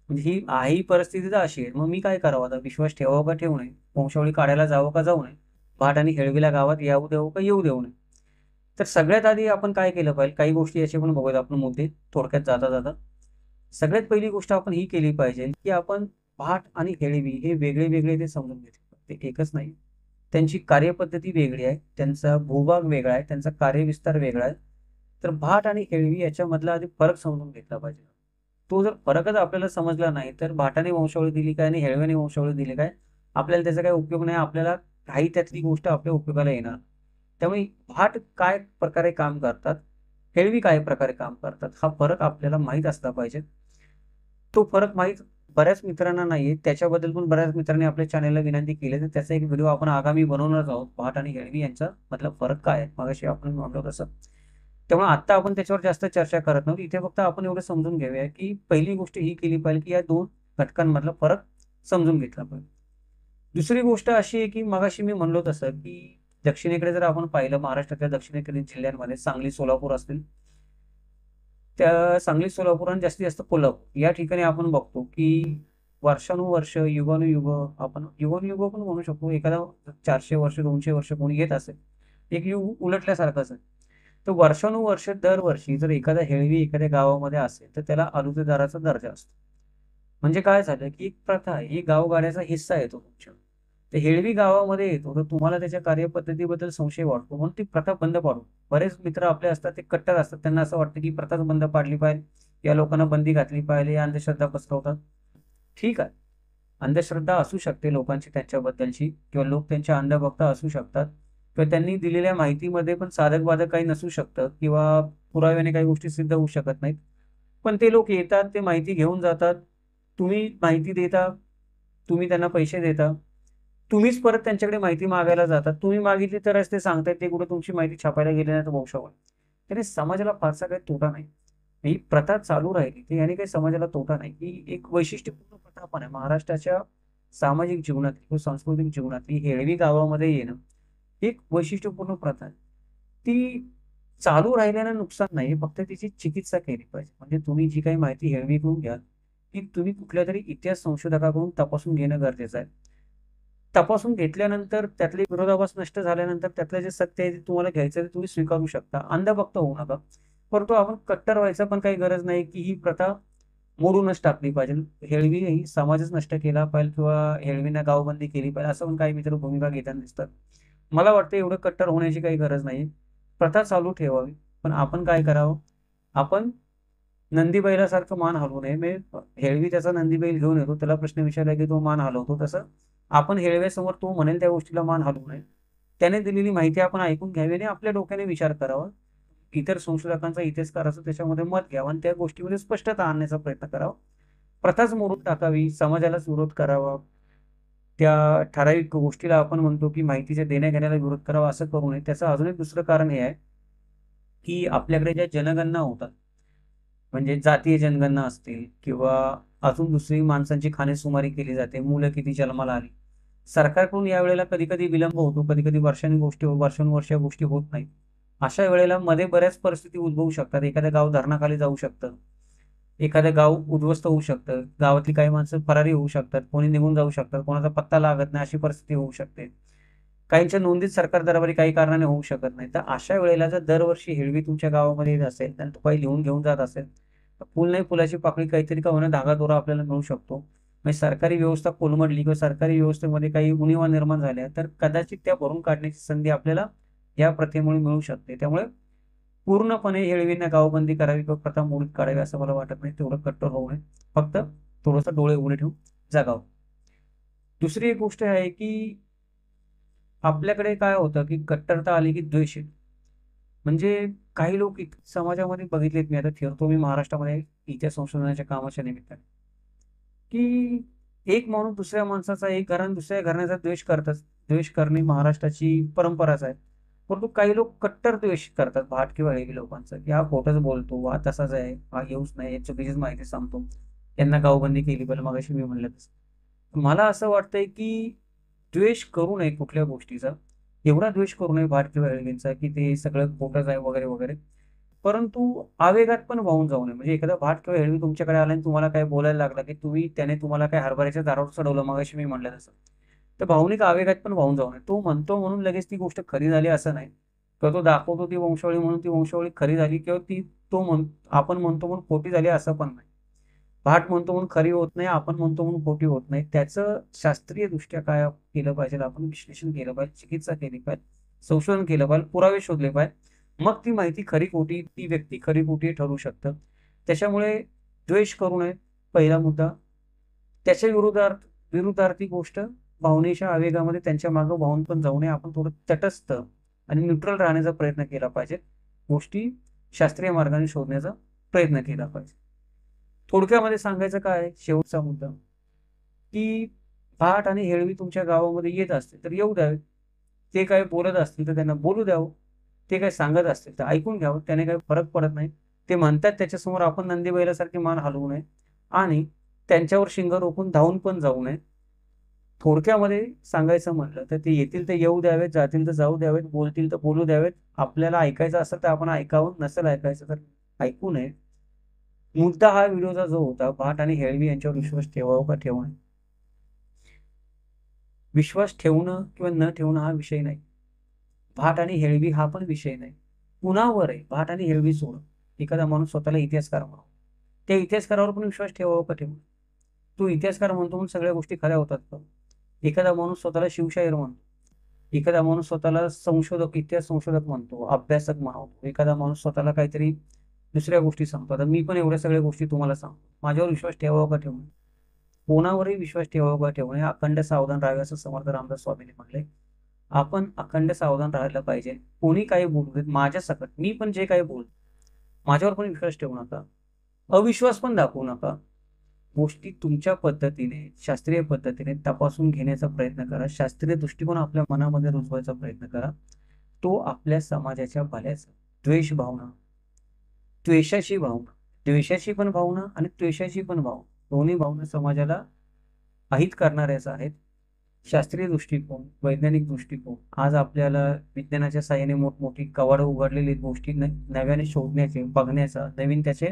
म्हणजे ही परिस्थिती तर अशी आहे, मग मी काय करावं आता, विश्वास ठेवावा का ठेवू नये, वंशावळी काढायला जावं का जाऊ नये, भाट आणि हेळवीला गावात येऊ देऊ का येऊ देऊ नये. तर सगळ्यात आधी आपण काय केलं पाहिजे, काही गोष्टी याचे पण बघूयात आपण मुद्दे थोडक्यात जाता जाता. सगळ्यात पहिली गोष्ट आपण ही केली पाहिजे की आपण भाट आणि हेळवी हे वेगळे वेगळे ते समजून घेतले, ते एकच नाही. त्यांची कार्यपद्धती वेगळी आहे, त्यांचा भूभाग वेगळा आहे, त्यांचा कार्यविस्तार वेगळा आहे. तर भाट आणि हेळवी याच्यामधला आधी फरक समजून घेतला पाहिजे. तो जर फरकच आपल्याला समजला नाही तर भाटाने वंशावळी दिली काय आणि हेळव्याने वंशावळी दिली काय, आपल्याला त्याचा काही उपयोग नाही. आपल्याला काही त्यातली गोष्ट आपल्या उपयोगाला येणार. त्यामुळे भाट काय प्रकारे काम करतात, हेळवी काय प्रकारे काम करतात, हा फरक आपल्याला माहीत असला पाहिजे. तो फरक माहीत बऱ्याच मित्रांना नाहीये. त्याच्याबद्दल पण बऱ्याच मित्रांनी आपल्या चॅनलला विनंती केली, तर त्याचा एक व्हिडिओ आपण आगामी बनवणार आहोत. भाट आणि हेळवी यांचा मतलब फरक काय आहे, मगाशी आपण म्हणलो तसं. त्यामुळे आता आपण त्याच्यावर जास्त चर्चा करत नव्हती. इथे फक्त आपण एवढं समजून घेऊया की पहिली गोष्ट ही केली पाहिजे की या दोन घटकांमधला फरक समजून घेतला पाहिजे. दुसरी गोष्ट अशी आहे की मगाशी मी म्हणलो तसं की दक्षिणेकडे जर आपण पाहिलं, महाराष्ट्रातल्या दक्षिणेकडील जिल्ह्यांमध्ये सांगली, सोलापूर असतील, त्या सांगली, सोलापूर आणि जास्तीत जास्त कोल्हापूर या ठिकाणी आपण बघतो की वर्षानुवर्ष, युगानुयुग, आपण युगानुयुग पण म्हणू शकतो, एखादा 400 वर्ष, 200 वर्ष कोणी घेत असेल, एक युग उलटल्यासारखंच आहे. तर वर्षानुवर्ष दरवर्षी जर एखादा हेळवी एखाद्या गावामध्ये असेल तर त्याला अलुतेदाराचा दर्जा असतो. म्हणजे काय झालं की एक प्रथा आहे, ही गावगाड्याचा हिस्सा येतो तुमच्या. तर हेळवी गावामध्ये येतो तर तुम्हाला त्याच्या कार्यपद्धतीबद्दल संशय वाटतो, म्हणून ती प्रथा बंद पाडू. बरेच मित्र आपले असतात ते कट्टर असतात, त्यांना असं वाटतं की प्रथाच बंद पाडली पाहिजे, या लोकांना बंदी घातली पाहिजे, या अंधश्रद्धा पसरवतात. ठीक आहे, अंधश्रद्धा असू शकते लोकांची त्यांच्याबद्दलची, किंवा लोक त्यांच्या अंधभक्त असू शकतात, किंवा त्यांनी दिलेल्या माहितीमध्ये पण साधक बाधक काही नसू शकतं, किंवा पुराव्याने काही गोष्टी सिद्ध होऊ शकत नाहीत. पण ते लोक येतात, ते माहिती घेऊन जातात, तुम्ही माहिती देता, तुम्ही त्यांना पैसे देता, तुम्हीच परत त्यांच्याकडे माहिती मागायला जातात. तुम्ही मागितली तरच ते सांगतायत, ते कुठे तुमची माहिती छापायला गेले नाही तर वंशावळ. त्याने समाजाला फारसा काही तोटा नाही. ही प्रथा चालू राहिली तर याने काही समाजाला तोटा नाही. ही एक वैशिष्ट्यपूर्ण प्रथा पण आहे महाराष्ट्राच्या सामाजिक जीवनातली किंवा सांस्कृतिक जीवनातली. हेळवी गावामध्ये येणं एक वैशिष्ट्यपूर्ण प्रथा आहे. ती चालू राहिल्यानं नुकसान नाही, फक्त तिची चिकित्सा केली पाहिजे. म्हणजे तुम्ही जी काही माहिती हेळवीकडून घ्याल ती तुम्ही कुठल्यातरी इतिहास संशोधकाकडून तपासून घेणं गरजेचं आहे. तपासून घेतल्यानंतर त्यातले विरोधाभास नष्ट झाल्यानंतर त्यातलं जे सत्य आहे ते तुम्हाला घ्यायचं ते तुम्ही स्वीकारू शकता. अंधभक्त होऊ नका. परंतु आपण कट्टर व्हायचं पण काही गरज नाही की ही प्रथा मोडूनच टाकली पाहिजे. हेळवी ही समाजच नष्ट केला पाहिजे किंवा हेळवींना गावबंदी केली पाहिजे असं पण काही मित्र भूमिका घेताना दिसतात. मला वाटतं एवढं कट्टर होण्याची काही गरज नाही. प्रथा चालू ठेवावी, पण आपण काय करावं, आपण नंदी बैलासारखं मान हलवू नये. म्हणजे हेळवी त्याचा नंदी बैल घेऊन येतो, त्याला प्रश्न विचारला की तो मान हलवतो, तसं आपण हेळव्यासमोर तो म्हणेल त्या गोष्टीला मान हलवू नये. त्याने दिलेली माहिती आपण ऐकून घ्यावी आणि आपल्या डोक्याने विचार करावा. इतर संशोधकांचा, इतिहासकाराचं त्याच्यामध्ये मत घ्यावं आणि त्या गोष्टीमध्ये स्पष्टता आणण्याचा प्रयत्न करावा. प्रथाच मोडून टाकावी, समाजालाच विरोध करावा, त्या ठराविक गोष्टीला आपण म्हणतो की माहितीच्या देण्या-घेण्याला विरोध करावा असं करू नये. त्याचं अजून एक दुसरं कारण हे आहे की आपल्याकडे ज्या जनगणना होतात, म्हणजे जातीय जनगणना असतील किंवा अजून दुसरी माणसांची खाणेसुमारी केली जाते, मुलं किती जन्माला आली. सरकारकडून यावेळेला कधी-कधी विलंब होतो, कधी-कधी वर्षानुवर्ष या गोष्टी होत नाहीत. अशा वेळेला मध्ये बऱ्याच परिस्थिती उद्भवू शकतात. एखादं गाव धरणाखाली जाऊ शकतं, एखादं गाव उद्ध्वस्त होऊ शकतं, गावातली काही माणसं फरारी होऊ शकतात, कोणी निघून जाऊ शकतात, कोणाचा पत्ता लागत नाही, अशी परिस्थिती होऊ शकते. काहींच्या नोंदीत सरकार दरबारी काही कारणाने होऊ शकत नाही. तर अशा वेळेला जर दरवर्षी हेळवी तुमच्या गावामध्ये येत असेल आणि तो काही लिहून घेऊन जात असेल, तर फुल नाही फुलाची पाकळी काहीतरी का होईना धागा दोरा आपल्याला मिळू शकतो. म्हणजे सरकारी व्यवस्था कोलमडली किंवा सरकारी व्यवस्थेमध्ये काही उणिवा निर्माण झाल्या तर कदाचित त्या भरून काढण्याची संधी आपल्याला या प्रथेमुळे मिळू शकते. त्यामुळे पूर्णपणे हेळवींना गावबंदी करावी किंवा प्रथा मोडीत काढावी असं मला वाटत नाही. तेवढं कट्टर होऊ नये, फक्त थोडंसं डोळे उघडे ठेवून जगावं. दुसरी एक गोष्ट आहे की आपल्याकडे काय होतं की कट्टरता आली की द्वेष येतो. म्हणजे काही लोक समाजामध्ये बघितलेत मी, आता फिरतो मी महाराष्ट्रामध्ये इतिहास संशोधनाच्या कामाच्या निमित्ताने, की एक माणूस दुसऱ्या माणसाचा, एक घराने दुसऱ्या घराण्याचा द्वेष करतात. द्वेष करणे महाराष्ट्राची परंपराच आहे. परंतु काही लोक कट्टर द्वेष करतात भाट किंवा हेळवी लोकांचा, की हा खोटंच बोलतो, हा तसाच आहे, हा येऊच नाही, चुकीचीच माहिती सांगतो, यांना गावबंदी केली पाहिजे मगाशी मी म्हणलं तसं. मला असं वाटतंय की द्वेष करू नये कुठल्या गोष्टीचा, एवढा द्वेष करू नये भाट किंवा हेळवींचा की ते सगळं खोटंच आहे वगैरे वगैरे. परंतु आवेगात पण वाहून जाऊ नये. म्हणजे एखादा भाट किंवा हेळवी तुमच्याकडे आला आणि तुम्हाला काय बोलायला लागला की त्याने तुम्हाला काय हरभऱ्याच्या झाडावर चढवलं मगाशी मी म्हणलं तसं, तर भावनिक आवेगात पण वाहून जाऊ नये. तो म्हणतो म्हणून लगेच ती गोष्ट खरी झाली असं नाही, किंवा तो दाखवतो ती वंशावळी म्हणून ती वंशावळी खरी झाली, किंवा आपण म्हणतो म्हणून खोटी झाली असं पण नाही. भाट म्हणतो म्हणून खरी होत नाही, आपण म्हणतो म्हणून खोटी होत नाही. त्याचं शास्त्रीय दृष्ट्या काय केलं पाहिजे, आपण विश्लेषण केलं पाहिजे, चिकित्सा केली पाहिजे, संशोधन केलं पाहिजे, पुरावे शोधले पाहिजे. मग ती माहिती खरी खोटी, ती व्यक्ती खरी खोटी ठरू शकतं. त्याच्यामुळे द्वेष करू नये पहिला मुद्दा. त्याच्या विरुद्धार्थी गोष्ट, भावनेच्या आवेगामध्ये त्यांच्या मागं वाहून पण जाऊ नये. आपण थोडं तटस्थ आणि न्यूट्रल राहण्याचा प्रयत्न केला पाहिजे. गोष्टी शास्त्रीय मार्गाने शोधण्याचा प्रयत्न केला पाहिजे. थोडक्यामध्ये सांगायचं काय आहे, शेवटचा मुद्दा, की भाट आणि हेळवी तुमच्या गावामध्ये येत असतील तर येऊ द्यावे. ते काय बोलत असतील तर त्यांना बोलू द्यावं. ते काय सांगत असतील तर ऐकून घ्यावं. त्याने काही फरक पडत नाही. ते म्हणतात त्याच्यासमोर आपण नंदी बैलासारखे मान हलवू नये आणि त्यांच्यावर शिंग रोखून धावून पण जाऊ नये. थोडक्यामध्ये सांगायचं म्हटलं तर ते येतील तर येऊ द्यावेत, जातील तर जाऊ द्यावेत, बोलतील तर बोलू द्यावेत. आपल्याला ऐकायचं असेल तर आपण ऐकावं, नसेल ऐकायचं तर ऐकू नये. मुद्दा हा व्हिडिओचा जो होता, भाट आणि हेळवी यांच्यावर विश्वास ठेवावा का ठेवू नये. विश्वास ठेवणं किंवा न ठेवणं हा विषय नाही. भाट आणि हेळवी हा पण विषय नाही. कुणावर आहे भाट आणि हेळवी सोड. एखादा माणूस स्वतःला इतिहासकार म्हणतो, त्या इतिहासकारावर पण विश्वास ठेवावा का ठेवू. तो इतिहासकार म्हणतो म्हणून सगळ्या गोष्टी खऱ्या होतात का. एखादा माणूस स्वतःला शिवशाहीर म्हणतो, एखादा माणूस स्वतःला संशोधक, इतिहास संशोधक म्हणतो, अभ्यासक म्हणतो, एखादा माणूस स्वतःला काहीतरी दुसऱ्या गोष्टी सांगतो. आता मी पण एवढ्या सगळ्या गोष्टी तुम्हाला सांगतो, माझ्यावर विश्वास ठेवावा का ठेवू. कोणावरही विश्वास ठेवावा का ठेवू नये. अखंड सावधान राहावे असं समर्थ रामदास स्वामींनी म्हटलंय. आपण अखंड सावधान राहायला पाहिजे. कोणी काही बोलू देत, माझ्या सकट मी पण जे काही बोलतो माझ्यावर पण विश्वास ठेवू नका, अविश्वास पण दाखवू नका. गोष्टी तुमच्या पद्धतीने, शास्त्रीय पद्धतीने तपासून घेण्याचा प्रयत्न करा. शास्त्रीय दृष्टिकोन आपल्या मनामध्ये रुजवायचा प्रयत्न करा. तो आपल्या समाजाच्या भल्याचा. द्वेष भावना, द्वेषाची भावना, द्वेषाची पण भावना आणि द्वेषाची पण भावना, दोन्ही भावना समाजाला अहित करणाऱ्याच आहेत. शास्त्रीय दृष्टिकोन, वैज्ञानिक दृष्टिकोन, आज आपल्याला विज्ञानाच्या साहाय्याने मोठमोठी कवाडं उघडलेली गोष्टी नव्याने शोधण्याचे, बघण्याचा, नवीन त्याचे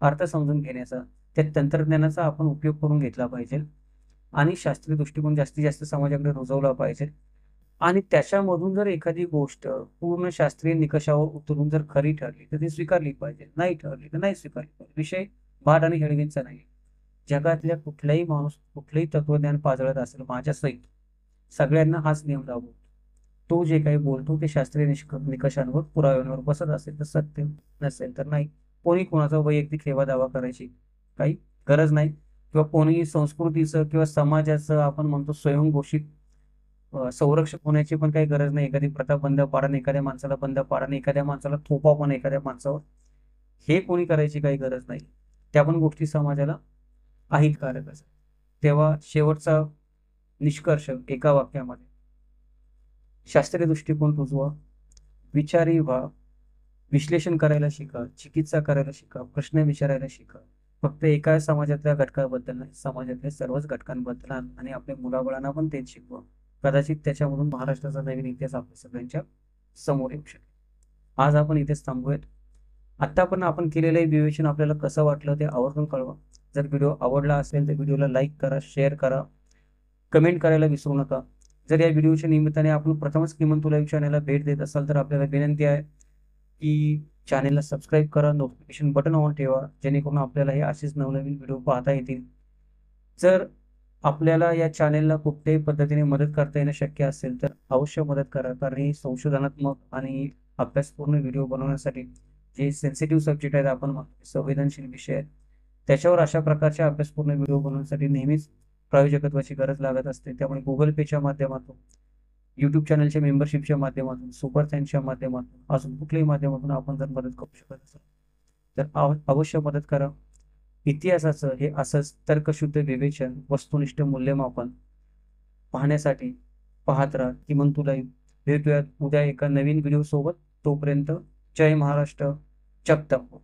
अर्थ समजून घेण्याचा, त्या तंत्रज्ञानाचा आपण उपयोग करून घेतला पाहिजे आणि शास्त्रीय दृष्टिकोन जास्तीत जास्त समाजाकडे रुजवला पाहिजे. आणि त्याच्यामधून जर एखादी गोष्ट पूर्ण शास्त्रीय निकषावर उतरून जर खरी ठरली तर ती स्वीकारली पाहिजे, नाही ठरली तर नाही स्वीकारली पाहिजे. विषय भाट आणि हेळवींचा नाही. जगातल्या कुठलाही माणूस कुठलंही तत्वज्ञान पाजळत असेल माझ्या सहित, सगळ्यांना हाच नियम लागू. तो जे काही बोलतो ते शास्त्रीय निकषांवर, पुराव्यांवर बसत असेल तर सत्य, नसेल तर नाही. कोणी कोणाचा वैयक्तिक हेवा दावा करायची काही गरज नाही, किंवा कोणी संस्कृतीचं किंवा समाजाचं आपण म्हणतो स्वयंघोषित संरक्षक होण्याची पण काही गरज नाही. एखादी प्रथा बंद पाडणं, एखाद्या माणसाला बंद पाडणं, एखाद्या माणसाला थोपा पण एखाद्या माणसावर, हे कोणी करायची काही गरज नाही. त्या पण गोष्टी समाजाला अहितकारक असतात. तेव्हा शेवटचा निष्कर्ष एका वाक्यामध्ये, शास्त्रीय दृष्टिकोन रुजवा, विचारी व्हा, विश्लेषण करायला शिका, चिकित्सा करायला शिका, प्रश्न विचारायला शिका. फक्त एका समाजातल्या घटकाबद्दल नाही, समाजातल्या सर्वच घटकांबद्दल, आणि आपल्या मुलाबाळांना पण तेच शिकवा. कदाचित त्याच्यामधून महाराष्ट्राचा नवीन इतिहास आपल्या सगळ्यांच्या समोर येऊ शकेल. आज आपण इथेच थांबूयात. आता पण आपण केलेलं विवेचन आपल्याला कसं वाटलं ते आवर्जून कळवा. जर व्हिडिओ आवडला असेल तर व्हिडिओला लाईक करा, शेअर करा, कमेंट करायला विसरू नका. जर या व्हिडिओच्या निमित्ताने आपण प्रथमच किमंतू लाईव्ह चॅनलला भेट देत असाल तर आपल्याला विनंती आहे की चॅनलला सबस्क्राईब करा, नोटिफिकेशन बटन ऑन ठेवा, जेणेकरून आपल्याला हे असेच नवनवीन व्हिडिओ पाहता येतील. जर आपल्याला या चॅनेलला कुठल्याही पद्धतीने मदत करता येणं शक्य असेल तर अवश्य मदत करा, कारण ही संशोधनात्मक आणि अभ्यासपूर्ण व्हिडिओ बनवण्यासाठी जे सेन्सिटिव्ह सब्जेक्ट आहेत, आपण म्हणतो संवेदनशील विषय आहेत, त्याच्यावर अशा प्रकारच्या अभ्यासपूर्ण व्हिडिओ बनवण्यासाठी नेहमीच प्रायोजकत्वाची गरज लागत असते. त्यामुळे गुगल पेच्या माध्यमातून, यूट्यूब चॅनलच्या मेंबरशिपच्या माध्यमातून, सुपर थँक्सच्या माध्यमातून, अजून कुठल्याही माध्यमातून आपण जर मदत करू शकत असाल तर अवश्य मदत करा. इतिहासाचं हे असंच तर्कशुद्ध विवेचन, वस्तुनिष्ठ मूल्यमापन पाहण्यासाठी पाहत राहा किमंतू लाईव्ह. भेटूयात उद्या एका नवीन व्हिडिओ सोबत. तोपर्यंत जय महाराष्ट्र, जगदंब.